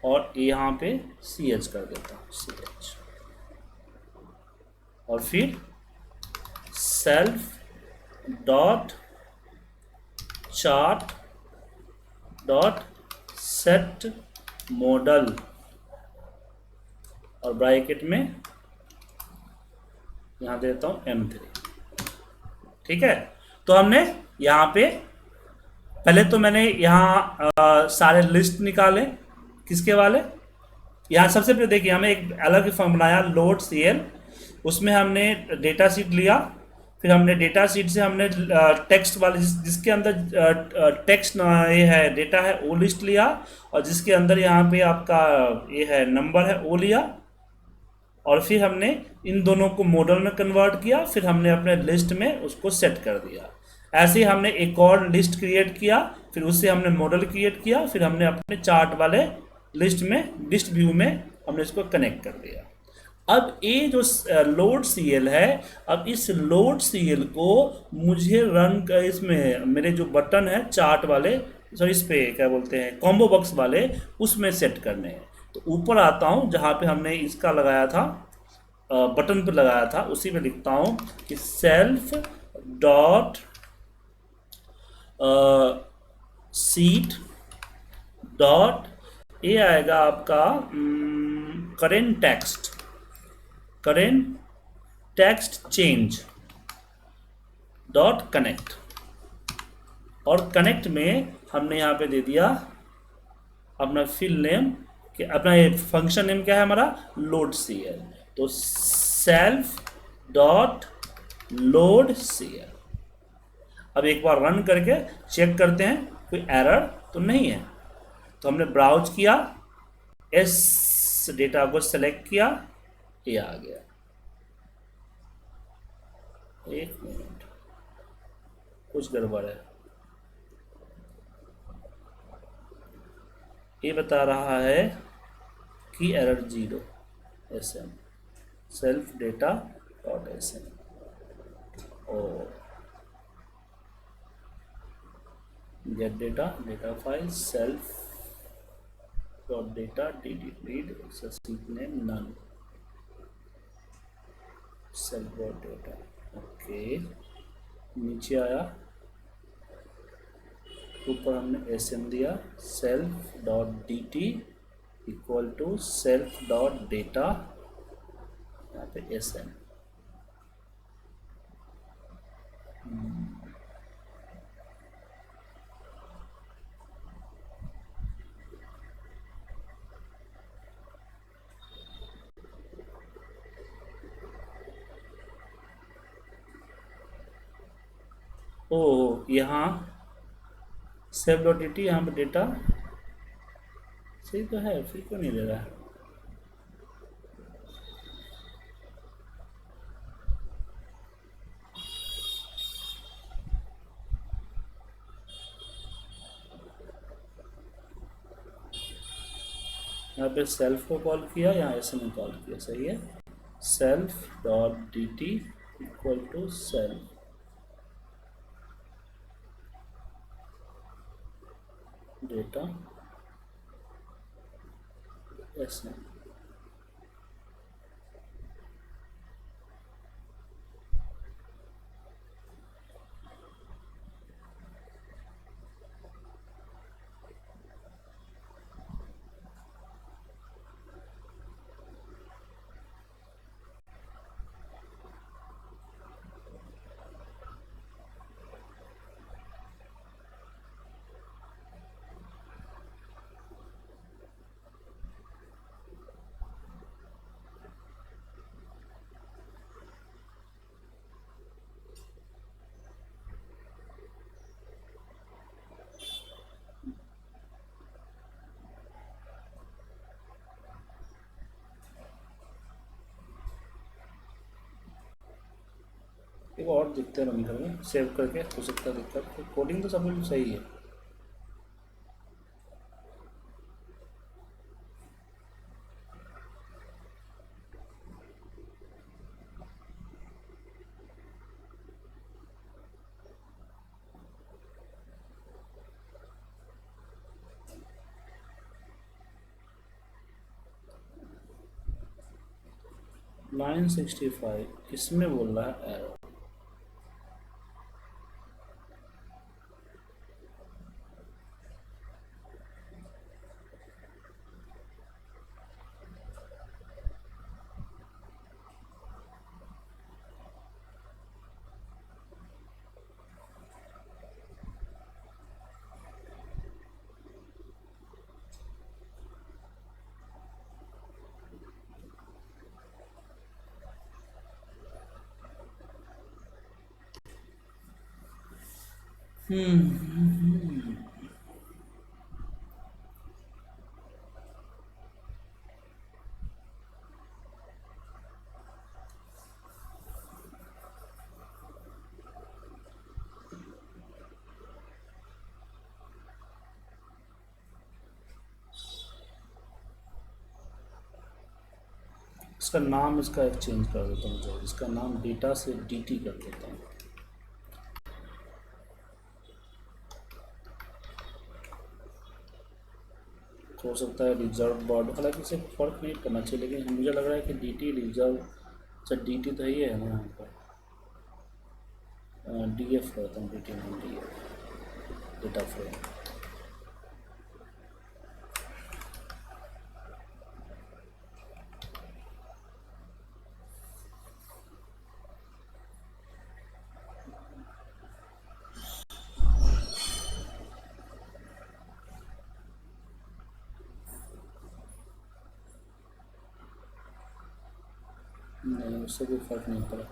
और यहाँ पे CH कर देता हूँ, CH, और फिर self dot chart dot set model और ब्रैकेट में यहाँ देता हूँ M3, ठीक है। तो हमने यहाँ पे पहले तो मैंने यहाँ सारे लिस्ट निकाले, किसके वाले, यहाँ सबसे पहले देखिए हमें एक अलग फॉर्म बनाया लोड CL, उसमें हमने डेटा शीट लिया, फिर हमने डेटा शीट से हमने टेक्स्ट वाले जिसके अंदर टेक्स्ट ये है डेटा है वो लिस्ट लिया, और जिसके अंदर यहाँ पे आपका ये है नंबर है वो लिया, और फिर हमने इन दोनों को मॉडल में कन्वर्ट किया, फिर हमने अपने लिस्ट में उसको सेट कर दिया। ऐसे ही हमने एक और लिस्ट क्रिएट किया, फिर उससे हमने मॉडल क्रिएट किया, फिर हमने अपने चार्ट वाले लिस्ट में, लिस्ट व्यू में हमने इसको कनेक्ट कर दिया। अब ये जो लोड CL है, अब इस लोड CL को मुझे रन कर, इसमें मेरे जो बटन है चार्ट वाले, सॉरी इस पे क्या बोलते हैं कॉम्बो बॉक्स वाले, उसमें सेट करने हैं। तो ऊपर आता हूँ जहाँ पे हमने इसका लगाया था, बटन पे लगाया था, उसी में लिखता हूँ कि सेल्फ डॉट सीट डॉट, ये आएगा आपका current text change dot connect, और कनेक्ट में हमने यहाँ पे दे दिया अपना फिल नेम कि अपना ये फंक्शन नेम क्या है हमारा, लोड सीएल। तो सेल्फ डॉट लोड सीएल। अब एक बार रन करके चेक करते हैं कोई एरर तो नहीं है। तो हमने ब्राउज किया, एस डेटा को सेलेक्ट किया, ये आ गया। एक मिनट, कुछ गड़बड़ है। ये बता रहा है कि error 0 sm self data dot sm। और get data data file self dot data read sheet name none self dot data. Okay, नीचे आया, ऊपर हमने एसएम दिया, self dot d t equal to self dot data, यहाँ पे एसएम। ओ, यहाँ सेव डॉट डी टी, यहाँ पे डेटा सही तो है, फिर क्यों नहीं ले रहा है? यहाँ पे सेल्फ को कॉल किया, यहाँ ऐसे में कॉल किया, सही है। Self dot d t equal to self data ऐसे। एक और दिखते हैं रन करके, सेव करके, हो सकता है दिक्कत। कोडिंग तो सब कुछ सही है। लाइन 65 इसमें बोल रहा है एरर। इसका नाम इसका एक चेंज कर देता हूँ, जो इसका नाम डेटा से डीटी कर देता हूँ। हो सकता है रिजर्व बॉर्डर, हालांकि इसे फर्क नहीं करना चाहिए, लेकिन मुझे लग रहा है कि डीटी रिजर्व, अच्छा डीटी तो ही है ना यहाँ पर। डीएफ करता हूँ, डीटी नाम डीएफ डेटा फ्रेम। नहीं, उससे कोई फर्क नहीं पड़ा।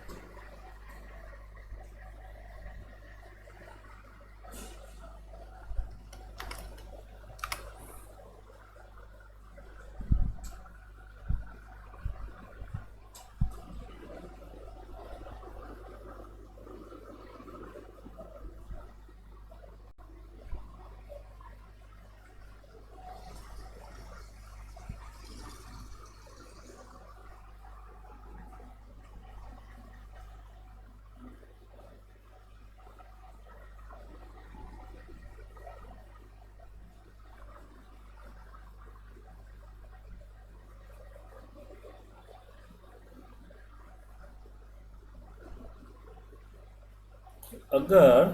अगर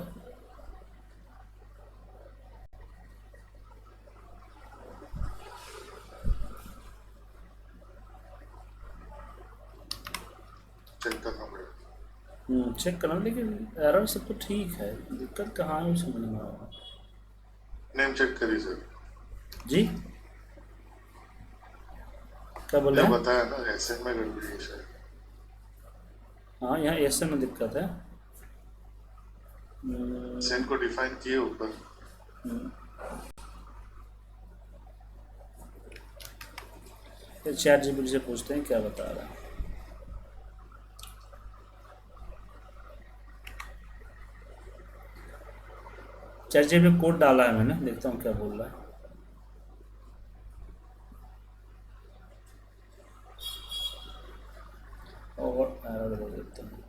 चेक करना पड़ेगा। चेक करना, लेकिन एरर सब तो ठीक है, दिक्कत कहाँ है वो समझ में आ रहा। नेम चेक करिए सर। जी क्या बोल क्या रहे हैं? बताया ना, एसएन में गड़बड़ी है शायद। हाँ, यहाँ एस में दिक्कत है। एसएन को डिफाइन किए ऊपर। चैट जीपीटी से पूछते हैं क्या बता रहा है। चैट जीपीटी कोड डाला है मैंने, देखता हूँ क्या बोल रहा है। और एरर दे देते हैं।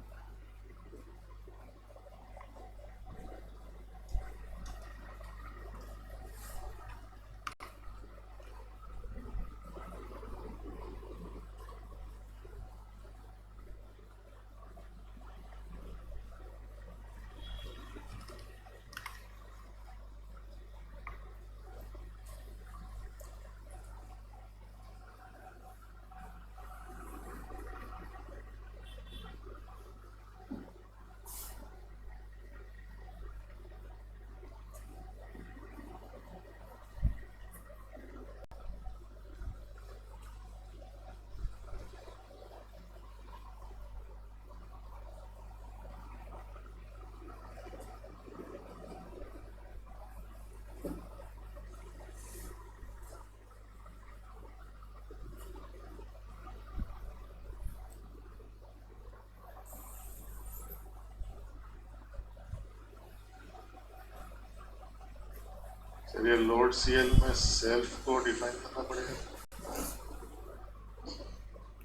सर ये लोड सीएल में सेल्फ को डिफाइन करना पड़ेगा।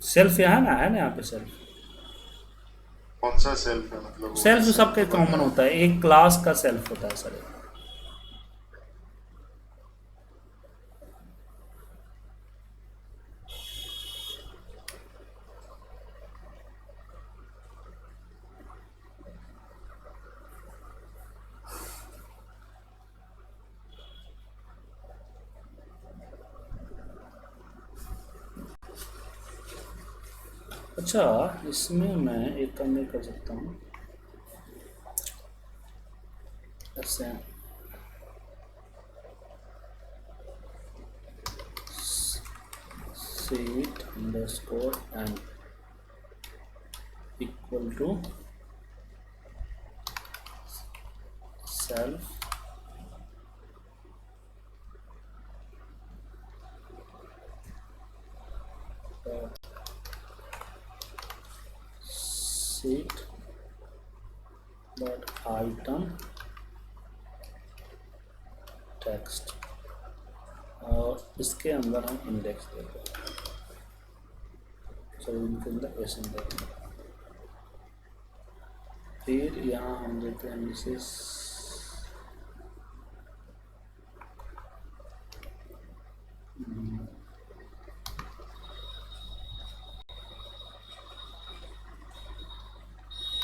सेल्फ यहाँ है ना यहाँ पे सेल्फ। कौन सा सेल्फ है, मतलब वो सेल्फ सबके तो कॉमन होता है, एक क्लास का सेल्फ होता है सर। अच्छा, इसमें मैं एक काम नहीं कर सकता हूँ ऐसे। Sheet underscore and equal to self sheet dot item text, और इसके अंदर हम इंडेक्स देते हैं। चलो इनके अंदर एस देते हैं। फिर यहाँ हम देते हैं मिसेस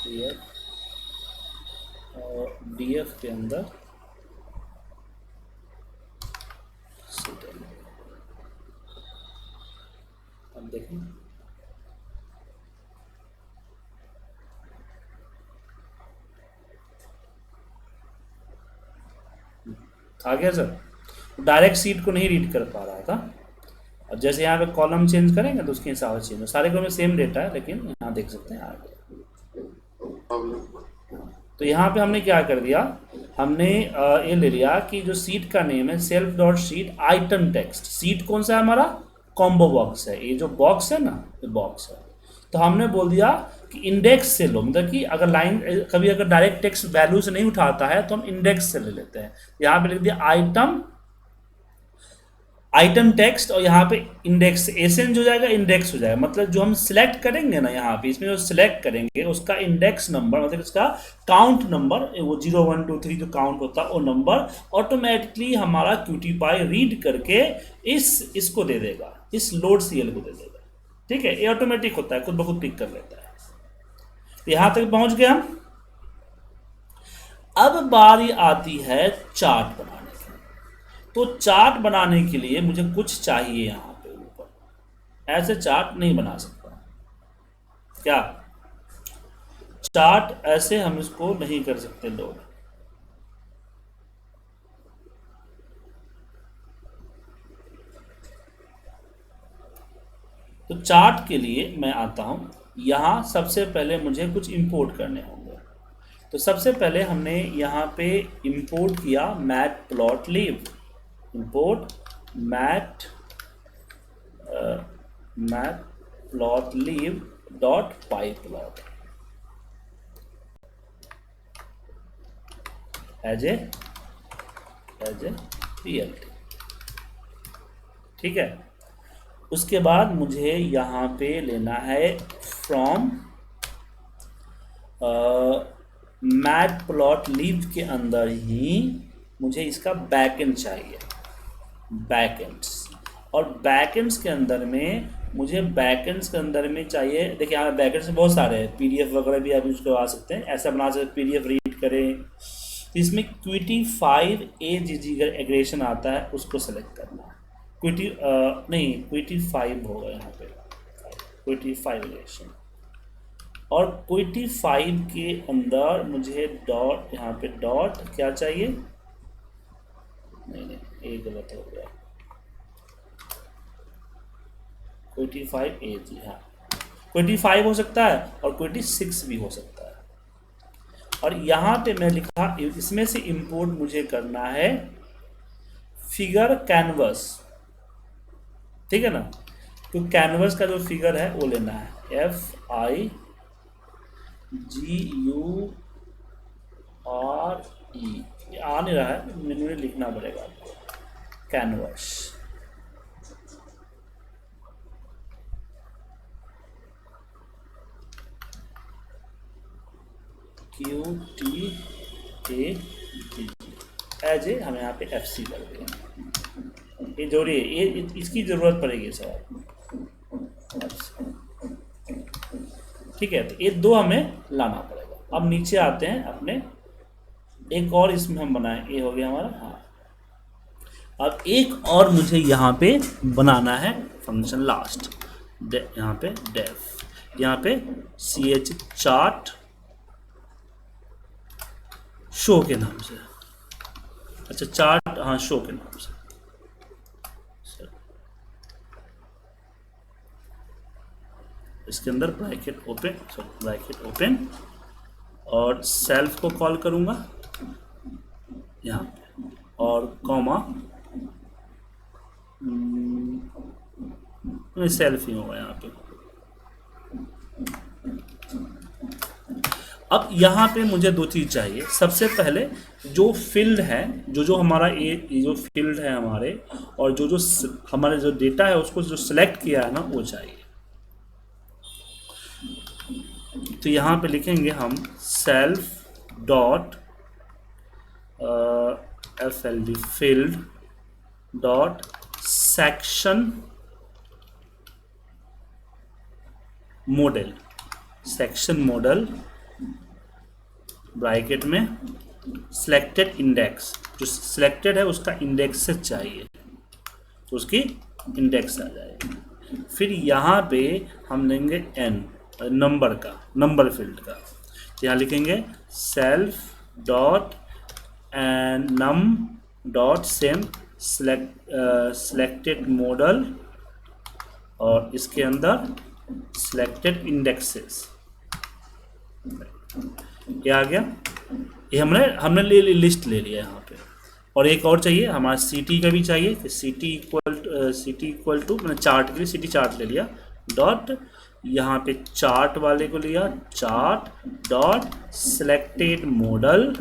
डीएफ, और डीएफ के अंदर अब देखें आ गया सर। डायरेक्ट सीट को नहीं रीड कर पा रहा था, अब जैसे यहाँ पे कॉलम चेंज करेंगे तो उसके हिसाब से चेंज हो, सारे कॉलम में सेम डेटा है, लेकिन यहाँ देख सकते हैं आ गया। तो यहाँ पे हमने क्या कर दिया, हमने ये ले लिया कि जो सीट का नेम है self dot sheet item text. Seat कौन सा है हमारा, कॉम्बो बॉक्स है, ये जो बॉक्स है ना ये बॉक्स है। तो हमने बोल दिया कि इंडेक्स से लो, मतलब कि अगर लाइन कभी अगर डायरेक्ट टेक्स्ट वैल्यू से नहीं उठाता है तो हम इंडेक्स से ले लेते हैं। यहाँ पे लिख दिया आइटम टेक्स्ट और यहाँ पे इंडेक्स, एसेंज हो जाएगा, इंडेक्स हो जाएगा। मतलब जो हम सिलेक्ट करेंगे ना यहाँ पे, इसमें जो सिलेक्ट करेंगे उसका इंडेक्स नंबर, मतलब इसका काउंट नंबर, वो 0 1 2 3 जो काउंट होता है वो नंबर ऑटोमेटिकली हमारा क्यूटीपाई रीड करके इसको दे देगा, इस लोड सीएल को दे देगा। ठीक है, ये ऑटोमेटिक होता है, खुद ब खुद पिक कर लेता है। यहाँ तक पहुँच गए हम। अब बारी आती है चार्ट बनाने की। तो चार्ट बनाने के लिए मुझे कुछ चाहिए यहाँ पे ऊपर, ऐसे चार्ट नहीं बना सकता क्या, चार्ट ऐसे हम इसको नहीं कर सकते लोड। तो चार्ट के लिए मैं आता हूँ यहाँ, सबसे पहले मुझे कुछ इंपोर्ट करने होंगे। तो सबसे पहले हमने यहाँ पे इंपोर्ट किया matplotlib, import matplotlib dot pyplot as a plt। ठीक है, उसके बाद मुझे यहाँ पे लेना है फ्रॉम मैटप्लॉटलिब के अंदर ही मुझे इसका बैकएंड चाहिए, बैकएंड्स। और बैकएंड्स के अंदर में मुझे बैकएंड्स के अंदर में चाहिए, देखिए यहाँ बैकएंड्स में बहुत सारे हैं, पीडीएफ वगैरह भी आप यूज करवा सकते हैं, ऐसा बना सकते पीडीएफ रीड करें। इसमें Qt5 AGG एग्रेशन आता है, उसको सेलेक्ट करना है। Qt5 होगा यहाँ पे, Qt5 एग्रेशन। और Qt5 के अंदर मुझे डॉट, यहाँ पे डॉट क्या चाहिए, नहीं ये गलत हो गया, Qt5 AG, हाँ Qt5 हो सकता है और Qt6 भी हो सकता है। और यहाँ पे मैं लिखा, इसमें से इंपोर्ट मुझे करना है फिगर कैनवस, ठीक है ना। तो कैनवस का जो फिगर है वो लेना है, FIGURE, आ नहीं रहा है, मैंने लिखना पड़ेगा आपको, कैनवस। QTAG एज ए, हम यहाँ पे FC कर देंगे, ये जोड़िए, ये इसकी ज़रूरत पड़ेगी सर। ठीक है, तो ये दो हमें लाना पड़ेगा। अब नीचे आते हैं अपने, एक और इसमें हम बनाएं, ये हो गया हमारा, हाँ। अब एक और मुझे यहाँ पे बनाना है फंक्शन लास्ट, यहाँ पे डेफ, यहाँ पे ch चार्ट शो के नाम से, अच्छा चार्ट, हाँ शो के नाम से। इसके अंदर ब्रैकेट ओपन और सेल्फ को कॉल करूँगा यहाँ पे, और कॉमा, सेल्फ ही होगा यहाँ पे। अब यहाँ पे मुझे दो चीज़ चाहिए। सबसे पहले जो फील्ड है, जो हमारा ये जो फील्ड है हमारे, और जो हमारे जो डेटा है उसको जो सिलेक्ट किया है ना वो चाहिए। तो यहाँ पे लिखेंगे हम self dot FLD field dot section model bracket में सिलेक्टेड इंडेक्स, जो सिलेक्टेड है उसका इंडेक्स से चाहिए, तो उसकी इंडेक्स आ जाएगी। फिर यहाँ पे हम लेंगे n, नंबर का, नंबर फील्ड का। यहाँ लिखेंगे self dot num dot same selected model और इसके अंदर सिलेक्टेड इंडेक्सेस, ये आ गया। ये हमने लिस्ट ले लिया यहाँ पे। और एक और चाहिए हमारा ct का भी चाहिए, कि ct इक्वल टू मैंने चार्ट के लिए ct चार्ट ले लिया, डॉट यहाँ पे चार्ट वाले को लिया, चार्ट डॉट सिलेक्टेड मॉडल।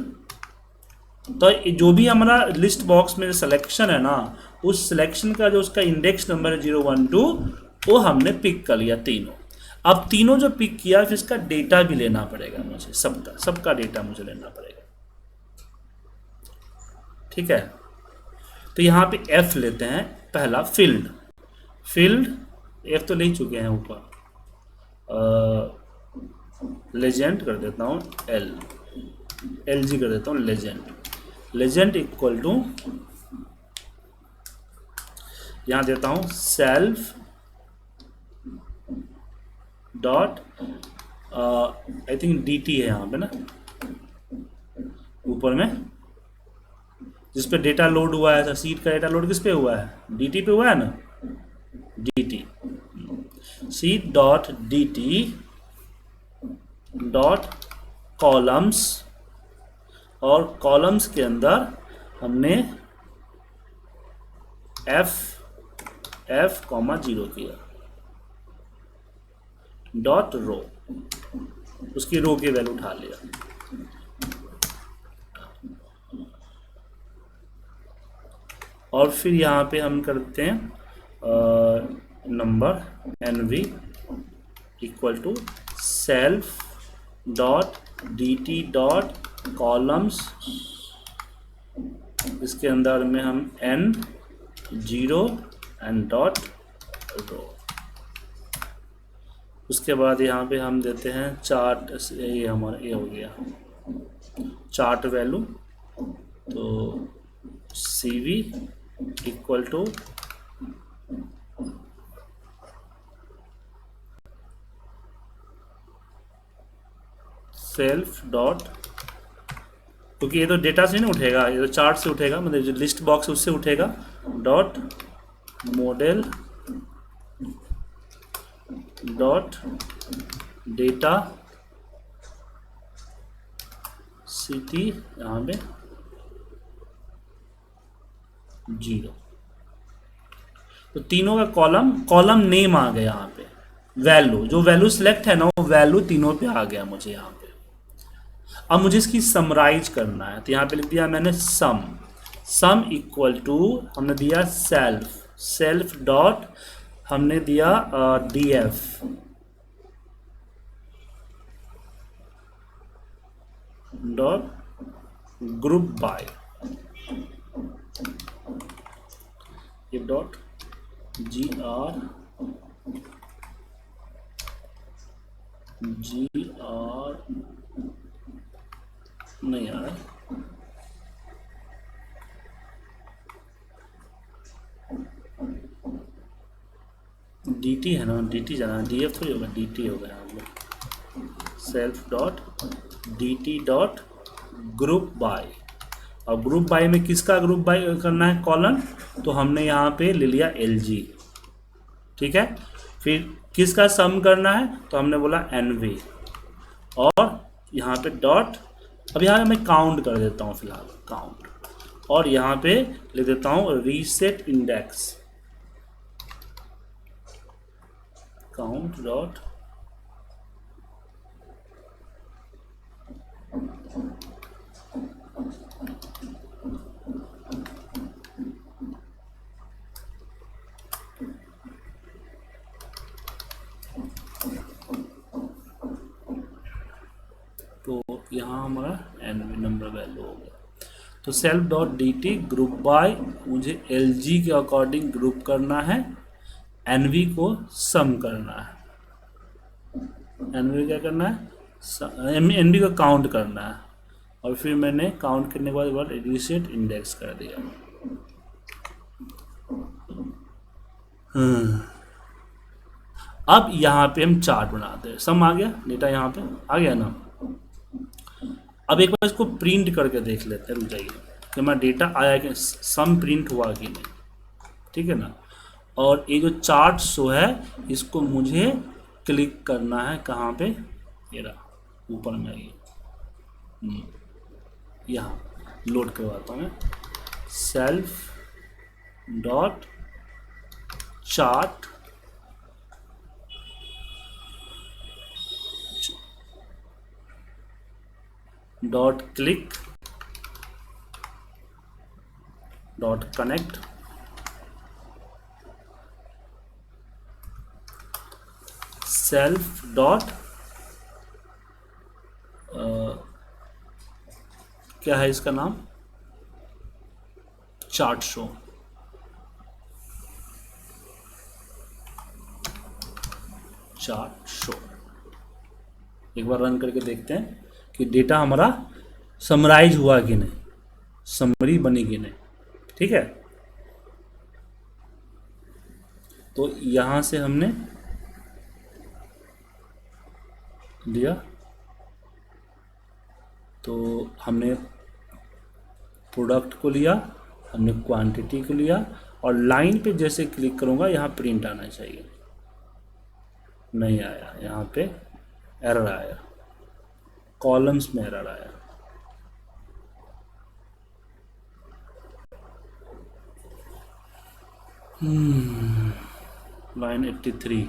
तो जो भी हमारा लिस्ट बॉक्स में सिलेक्शन है ना, उस सिलेक्शन का जो उसका इंडेक्स नंबर है 012, वो हमने पिक कर लिया तीनों। अब तीनों जो पिक किया, फिर इसका डेटा भी लेना पड़ेगा मुझे, सबका डेटा मुझे लेना पड़ेगा। ठीक है, तो यहाँ पे F लेते हैं। पहला फील्ड F तो ले ही चुके हैं ऊपर, लेजेंड कर देता हूँ, LG कर देता हूँ, लेजेंड इक्वल टू, यहाँ देता हूँ self dot, I think DT है यहाँ पे ना, ऊपर में जिस पे डेटा लोड हुआ है, सीट का डेटा लोड किस पे हुआ है, DT पे हुआ है ना, DT seat dot DT dot columns, और कॉलम्स के अंदर हमने F 0 किया, डॉट रो, उसकी रो की वैल्यू उठा लिया। और फिर यहाँ पे हम करते हैं number NV equal to self dot DT dot columns, इसके अंदर में हम N0 एंड डॉट रो। उसके बाद यहाँ पे हम देते हैं चार्ट, ये हमारा ये हो गया चार्ट वैल्यू, तो CV equal to self dot, क्योंकि ये तो डेटा से नहीं उठेगा, ये तो चार्ट से उठेगा, मतलब जो लिस्ट बॉक्स उससे उठेगा, dot model dot data CT यहाँ पे 0। तो तीनों का कॉलम नेम आ गया यहाँ पे, वैल्यू जो वैल्यू सिलेक्ट है ना, वो वैल्यू तीनों पे आ गया मुझे यहाँ पे। अब मुझे इसकी समराइज करना है, तो यहाँ पे लिख दिया मैंने सम इक्वल टू, हमने दिया सेल्फ डॉट, हमने दिया DF डॉट ग्रुप बाय, ये डॉट GR नहीं आ रहा, DT है ना, DT जाना, DF थोड़ी होगा, DT होगा यहाँ पे, self dot DT dot group by. और ग्रुप बाय में किसका ग्रुप बाय करना है, कॉलन, तो हमने यहाँ पे ले लिया LG। ठीक है, फिर किसका सम करना है, तो हमने बोला NV, और यहाँ पे डॉट, अब यहाँ मैं काउंट कर देता हूँ फिलहाल, काउंट, और यहाँ पे ले देता हूँ रीसेट इंडेक्स, काउंट डॉट तो यहाँ हमारा NV नंबर वैल्यू हो गया। तो self dot DT group by, मुझे LG के अकॉर्डिंग ग्रुप करना है, NV को सम करना है, NV क्या करना है, NV को काउंट करना है, और फिर मैंने काउंट करने के बाद रीसेट इंडेक्स कर दिया। अब यहाँ पे हम चार्ट बनाते हैं, सम आ गया, डेटा यहाँ पे आ गया ना। अब एक बार इसको प्रिंट करके देख लेते हैं, रुक जाइए कि हमारा डेटा आया कि सम प्रिंट हुआ कि नहीं, ठीक है ना। और ये जो चार्ट शो है इसको मुझे क्लिक करना है कहाँ पे, ये रहा ऊपर में, ये यहाँ लोड करवाता हूँ मैं, self dot chart dot click dot connect self dot क्या है इसका नाम, चार्ट शो। चार्ट शो एक बार रन करके देखते हैं कि डेटा हमारा समराइज हुआ कि नहीं, समरी बनी कि नहीं। ठीक है, तो यहां से हमने लिया, तो हमने प्रोडक्ट को लिया, हमने क्वांटिटी को लिया, और लाइन पे जैसे क्लिक करूंगा यहाँ प्रिंट आना चाहिए, नहीं आया, यहाँ पे एरर आया, कॉलम्स में एरर आया। Line 83,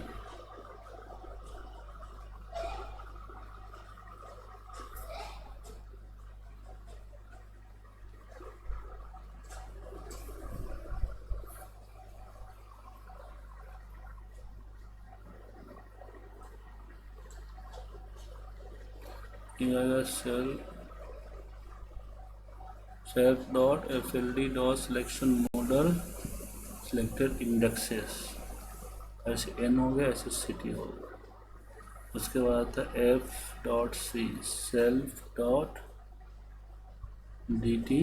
self dot FLD dot selection model selected indexes, ऐसे n हो गया, ऐसे सिटी हो गया। उसके बाद आता है F.C self dot DT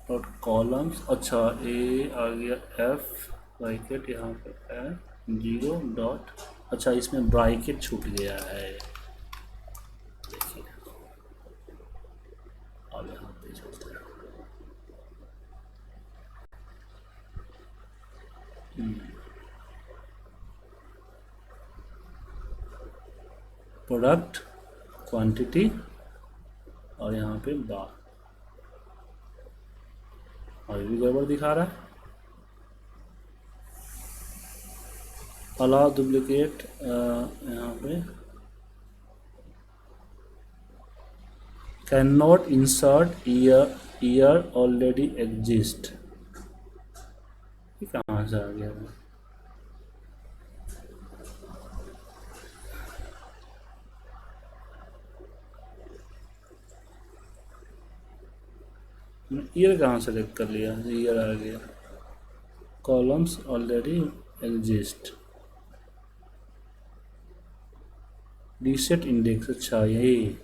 dot columns, अच्छा ए आ गया, F ब्रैकेट यहाँ पे है 0 डॉट, अच्छा इसमें ब्रैकेट छूट गया है, देखिए अब यहाँ पे चलते हैं। प्रोडक्ट क्वांटिटी और यहाँ पे बार, अभी भी गड़बड़ दिखा रहा है। अलाउ डुप्लीकेट, यहाँ पे can not insert year already exist, ये कहाँ से आ गया है? ईयर कहाँ सेलेक्ट कर लिया, ईयर आ गया, columns already exist, reset index, अच्छा यही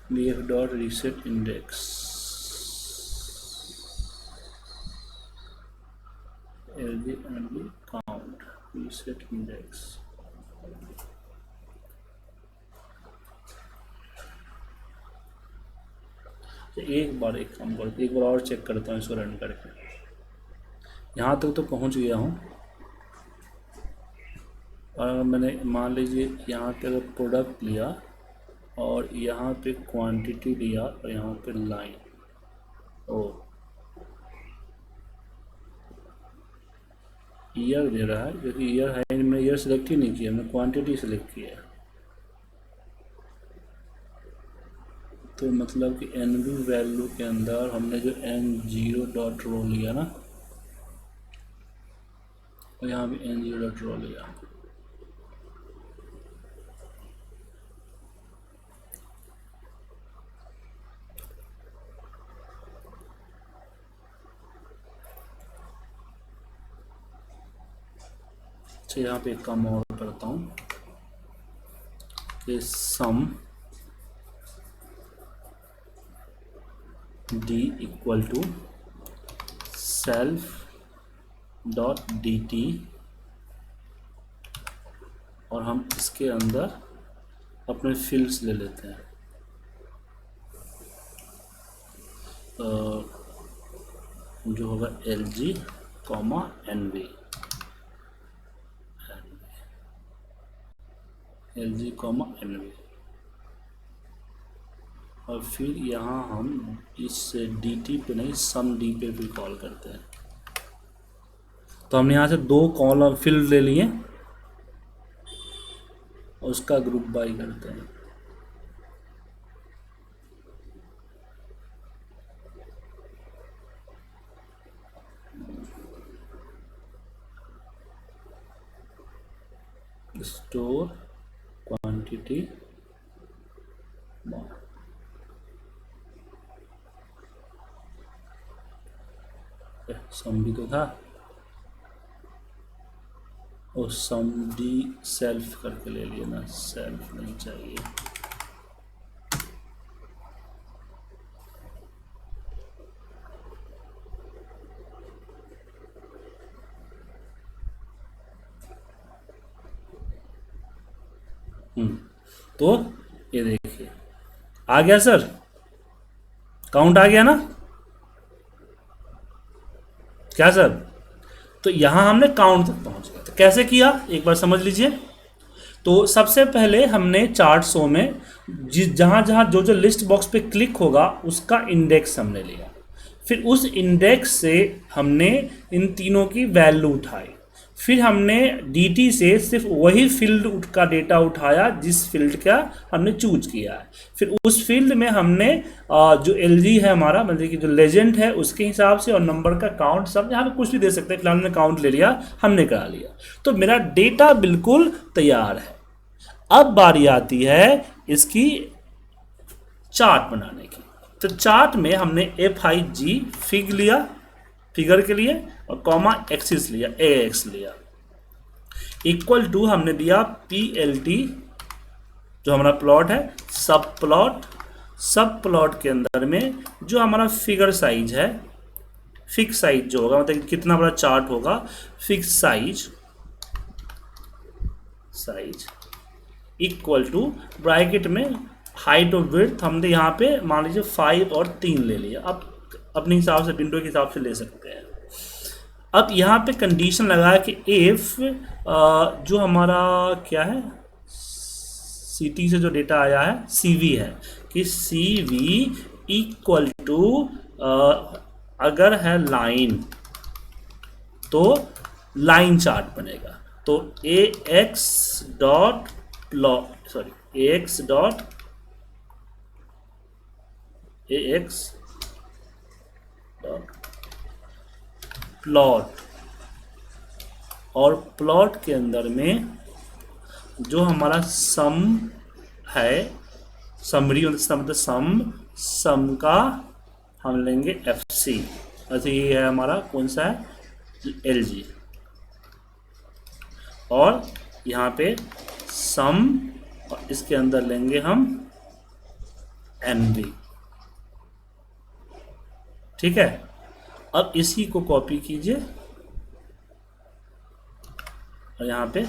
df dot reset index, LD count reset index. एक बार एक काम करते, एक बार और चेक करता हूँ इसको रन करके, यहाँ तक तो पहुँच गया हूँ। और अगर मैंने मान लीजिए यहाँ पे अगर प्रोडक्ट लिया और यहाँ पे क्वांटिटी लिया और यहाँ पे लाइन, ओ ईयर दे रहा है, क्योंकि ईयर है, मैंने ईयर सेलेक्ट ही नहीं किया, मैंने क्वांटिटी सेलेक्ट किया है। तो मतलब कि NB वैल्यू के अंदर हमने जो N0 डॉट रो लिया ना, और यहाँ भी N0 डॉट रो लिया, अच्छा यहाँ पे एक काम और करता हूँ कि sum D equal to self dot DT, और हम इसके अंदर अपने फील्ड्स ले लेते हैं, जो होगा LG NV, LG comma NV, और फिर यहाँ हम इस DT पे नहीं सम डी पे भी कॉल करते हैं। तो हमने यहाँ से 2 कॉलम फील्ड ले लिए और उसका ग्रुप बाय करते हैं। स्टोर क्वांटिटी सम भी तो था, और सम डी सेल्फ करके ले लिया ना, सेल्फ नहीं चाहिए। तो ये देखिए आ गया सर, काउंट आ गया ना क्या सर? तो यहां हमने काउंट तक पहुंच गया। तो कैसे किया एक बार समझ लीजिए। तो सबसे पहले हमने चार्ट शो में जहां जहां जो जो लिस्ट बॉक्स पे क्लिक होगा उसका इंडेक्स हमने लिया, फिर उस इंडेक्स से हमने इन तीनों की वैल्यू उठाई, फिर हमने DT से सिर्फ वही फील्ड का डेटा उठाया जिस फील्ड का हमने चूज किया है, फिर उस फील्ड में हमने जो LG है हमारा, मतलब कि जो लेजेंड है उसके हिसाब से और नंबर का काउंट सब यहाँ पे कुछ भी दे सकते हैं, फिलहाल हमने काउंट ले लिया, हमने करा लिया। तो मेरा डेटा बिल्कुल तैयार है। अब बारी आती है इसकी चार्ट बनाने की। तो चार्ट में हमने FIG फिग लिया फिगर के लिए, और कॉमा एक्सिस लिया, AX लिया, इक्वल टू हमने दिया PLT जो हमारा प्लॉट है, सब प्लॉट के अंदर में जो हमारा फिगर साइज है, फिक्स साइज जो होगा, मतलब कितना बड़ा चार्ट होगा, fix size equal to bracket में हाइट और विड्थ हमने यहाँ पे मान लीजिए 5 और 3 ले लिया। अब अपने हिसाब से विंडो के हिसाब से ले सकते हैं। अब यहाँ पे कंडीशन लगा है कि इफ जो हमारा क्या है CT से जो डेटा आया है CV है, कि CV इक्वल टू अगर है लाइन तो लाइन चार्ट बनेगा। तो AX डॉट प्लॉट, और प्लॉट के अंदर में जो हमारा सम है, समरी मतलब सम का हम लेंगे FC, अच्छा ये है हमारा कौन सा है, LG, और यहाँ पे सम, और इसके अंदर लेंगे हम NV। ठीक है, अब इसी को कॉपी कीजिए और यहाँ पे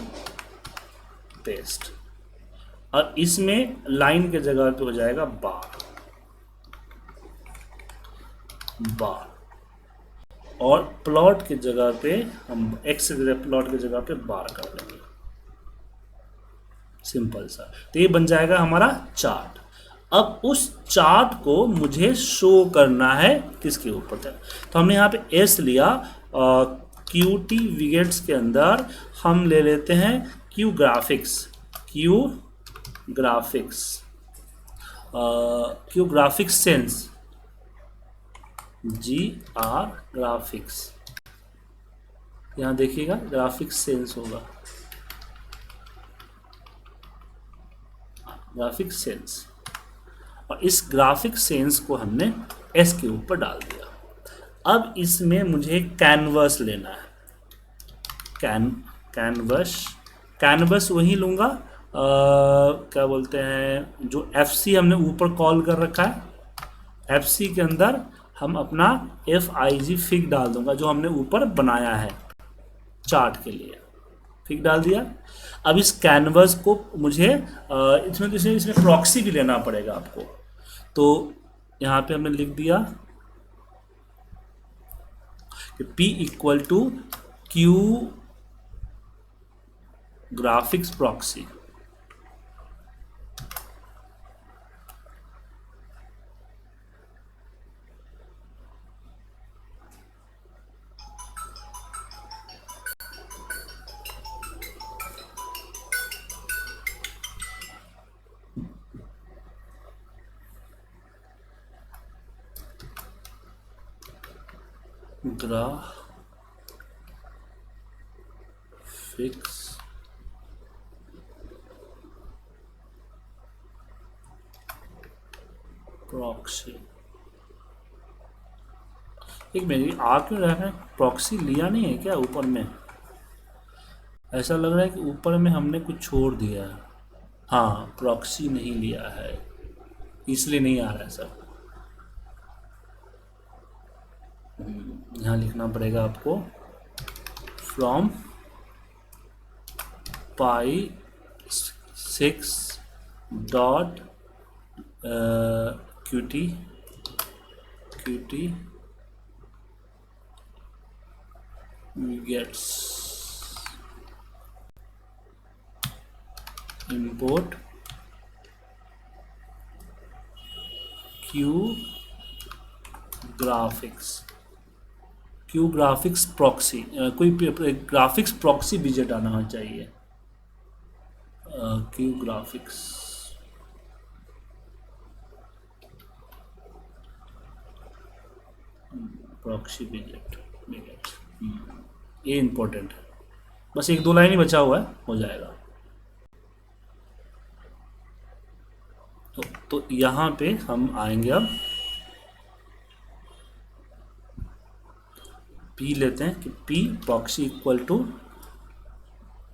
पेस्ट, और इसमें लाइन के जगह पे हो जाएगा बार, और प्लॉट के जगह पे हम एक्स प्लॉट के जगह पे बार कर देंगे, सिंपल सा। तो ये बन जाएगा हमारा चार्ट। अब उस चार्ट को मुझे शो करना है किसके ऊपर तक, तो हमने यहाँ पे S लिया, QT विगेट्स के अंदर हम ले लेते हैं Q graphics sense, GR graphics, यहाँ देखिएगा ग्राफिक्स सेंस होगा, ग्राफिक सेंस, और इस ग्राफिक सेंस को हमने S के ऊपर डाल दिया। अब इसमें मुझे कैनवस लेना है, कैनवस वही लूँगा, क्या बोलते हैं, जो FC हमने ऊपर कॉल कर रखा है, FC के अंदर हम अपना FIG फिग डाल दूंगा जो हमने ऊपर बनाया है चार्ट के लिए, फिग डाल दिया। अब इस कैनवस को मुझे इसमें प्रॉक्सी भी लेना पड़ेगा आपको, तो यहाँ पे हमने लिख दिया कि P equal to Q graphics proxy, graphics proxy. एक मिनट, आ क्यों रहा है? प्रॉक्सी लिया नहीं है क्या ऊपर में? ऐसा लग रहा है कि ऊपर में हमने कुछ छोड़ दिया है। हाँ, प्रॉक्सी नहीं लिया है, इसलिए नहीं आ रहा है सर। यहाँ लिखना पड़ेगा आपको from pi 6 dot qt gets import Q graphics proxy. कोई ग्राफिक्स प्रॉक्सी विजेट आना चाहिए। क्यू ग्राफिक्स प्रॉक्सी विजेट ये इंपॉर्टेंट है। बस एक दो लाइन ही बचा हुआ है, हो जाएगा। तो यहाँ पे हम आएंगे अब P लेते हैं कि P proxy equal to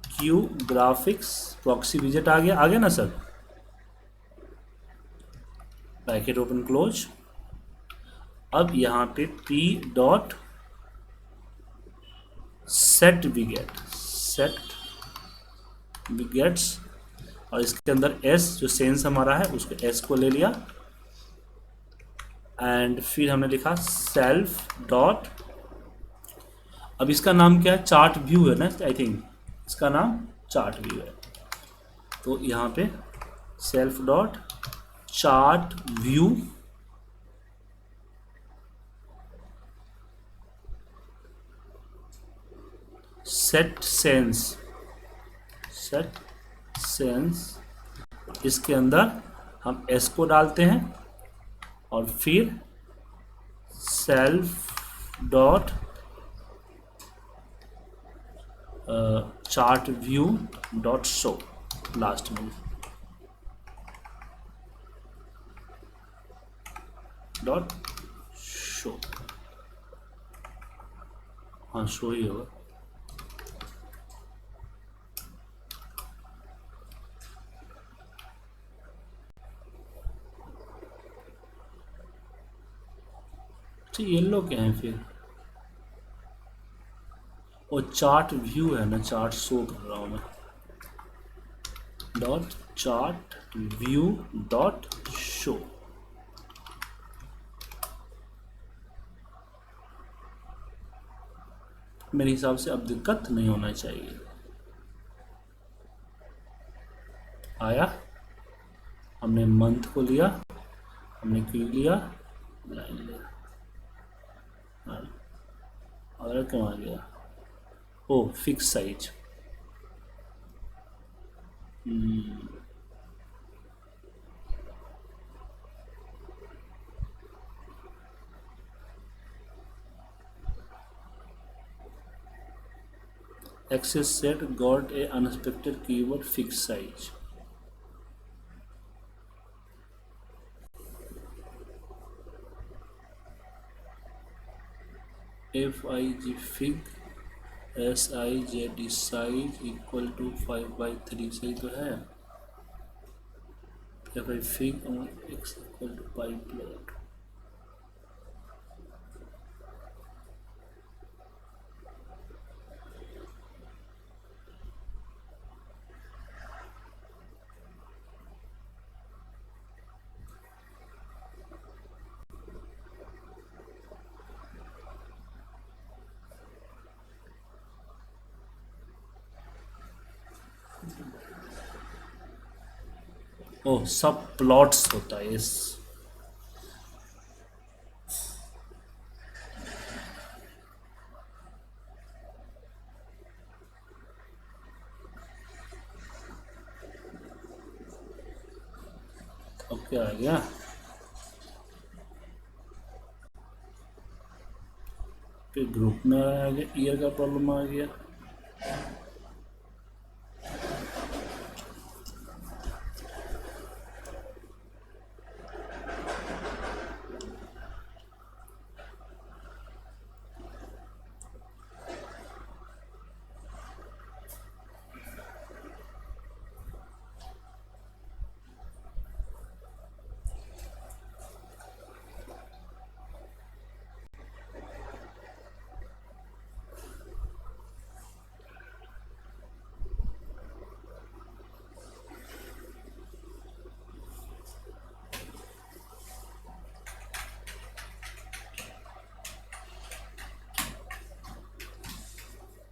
Q graphics proxy विजेट आ गया ना सर? Bracket open close. अब यहाँ पे P डॉट सेट विगेट्स और इसके अंदर S जो सेंस हमारा है उसके S को ले लिया एंड फिर हमने लिखा सेल्फ डॉट, अब इसका नाम क्या है? चार्ट व्यू है ना, आई थिंक इसका नाम चार्ट व्यू है। तो यहाँ पे self dot chart view set sense इसके अंदर हम S को डालते हैं और फिर self dot chart view dot show last में डॉट शो। हाँ, शो ही होगा। अच्छा, येलो क्या है फिर? वो चार्ट व्यू है ना, चार्ट शो कर रहा हूँ मैं। Dot chart view dot show. मेरे हिसाब से अब दिक्कत नहीं होना चाहिए। आया, हमने मंथ को लिया, हमने क्यू लिया, लाइन लिया, और क्यों आ गया? Oh, fix size. Access set got a unexpected keyword fixed size. FIG fig SIZ size equal to 5/3 सही तो है। FI fig x equal to pi plot। ओह, सब प्लॉट्स होता है इस। अब क्या आ गया? ग्रुप में आ गया, ईयर का प्रॉब्लम आ गया।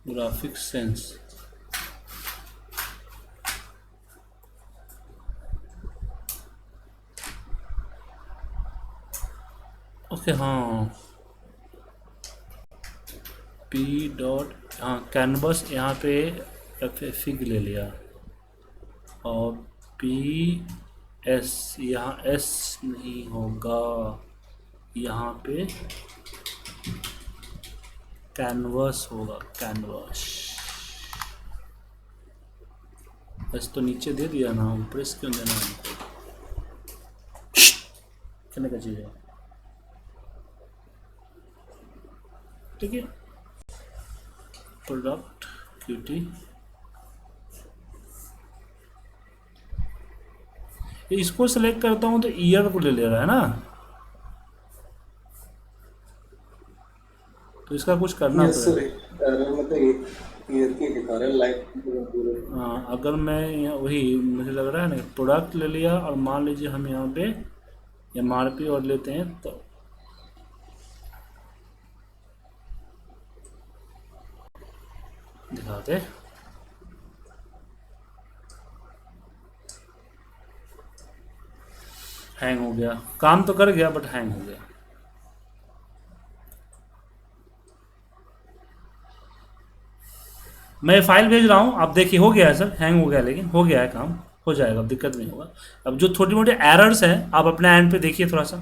ग्राफिक सेंस, ओके हाँ, पी डॉट, हाँ कैनवस यहाँ पे फिग ले लिया, और पी एस, यहाँ एस नहीं होगा, यहाँ पे कैनवस होगा, कैनवस। एस तो नीचे दे दिया ना, ऊपर एस क्यों देना हमको, कहने का चीज़ है, ठीक है। प्रोडक्ट क्यूटी, इसको सेलेक्ट करता हूँ तो ईयर को ले ले रहा है ना, तो इसका कुछ करना पड़ेगा। हाँ, अगर मैं वही मुझे लग रहा है ना, प्रोडक्ट ले लिया और मान लीजिए हम यहाँ पे MRP और लेते हैं तो दिखाते, हैंग हो गया, काम तो कर गया बट हैंग हो गया। मैं फाइल भेज रहा हूँ, आप देखिए हो गया है सर, हैंग हो गया लेकिन हो गया है काम, हो जाएगा, अब दिक्कत नहीं होगा। अब जो छोटी मोटी एरर्स हैं आप अपने एंड पे देखिए थोड़ा सा।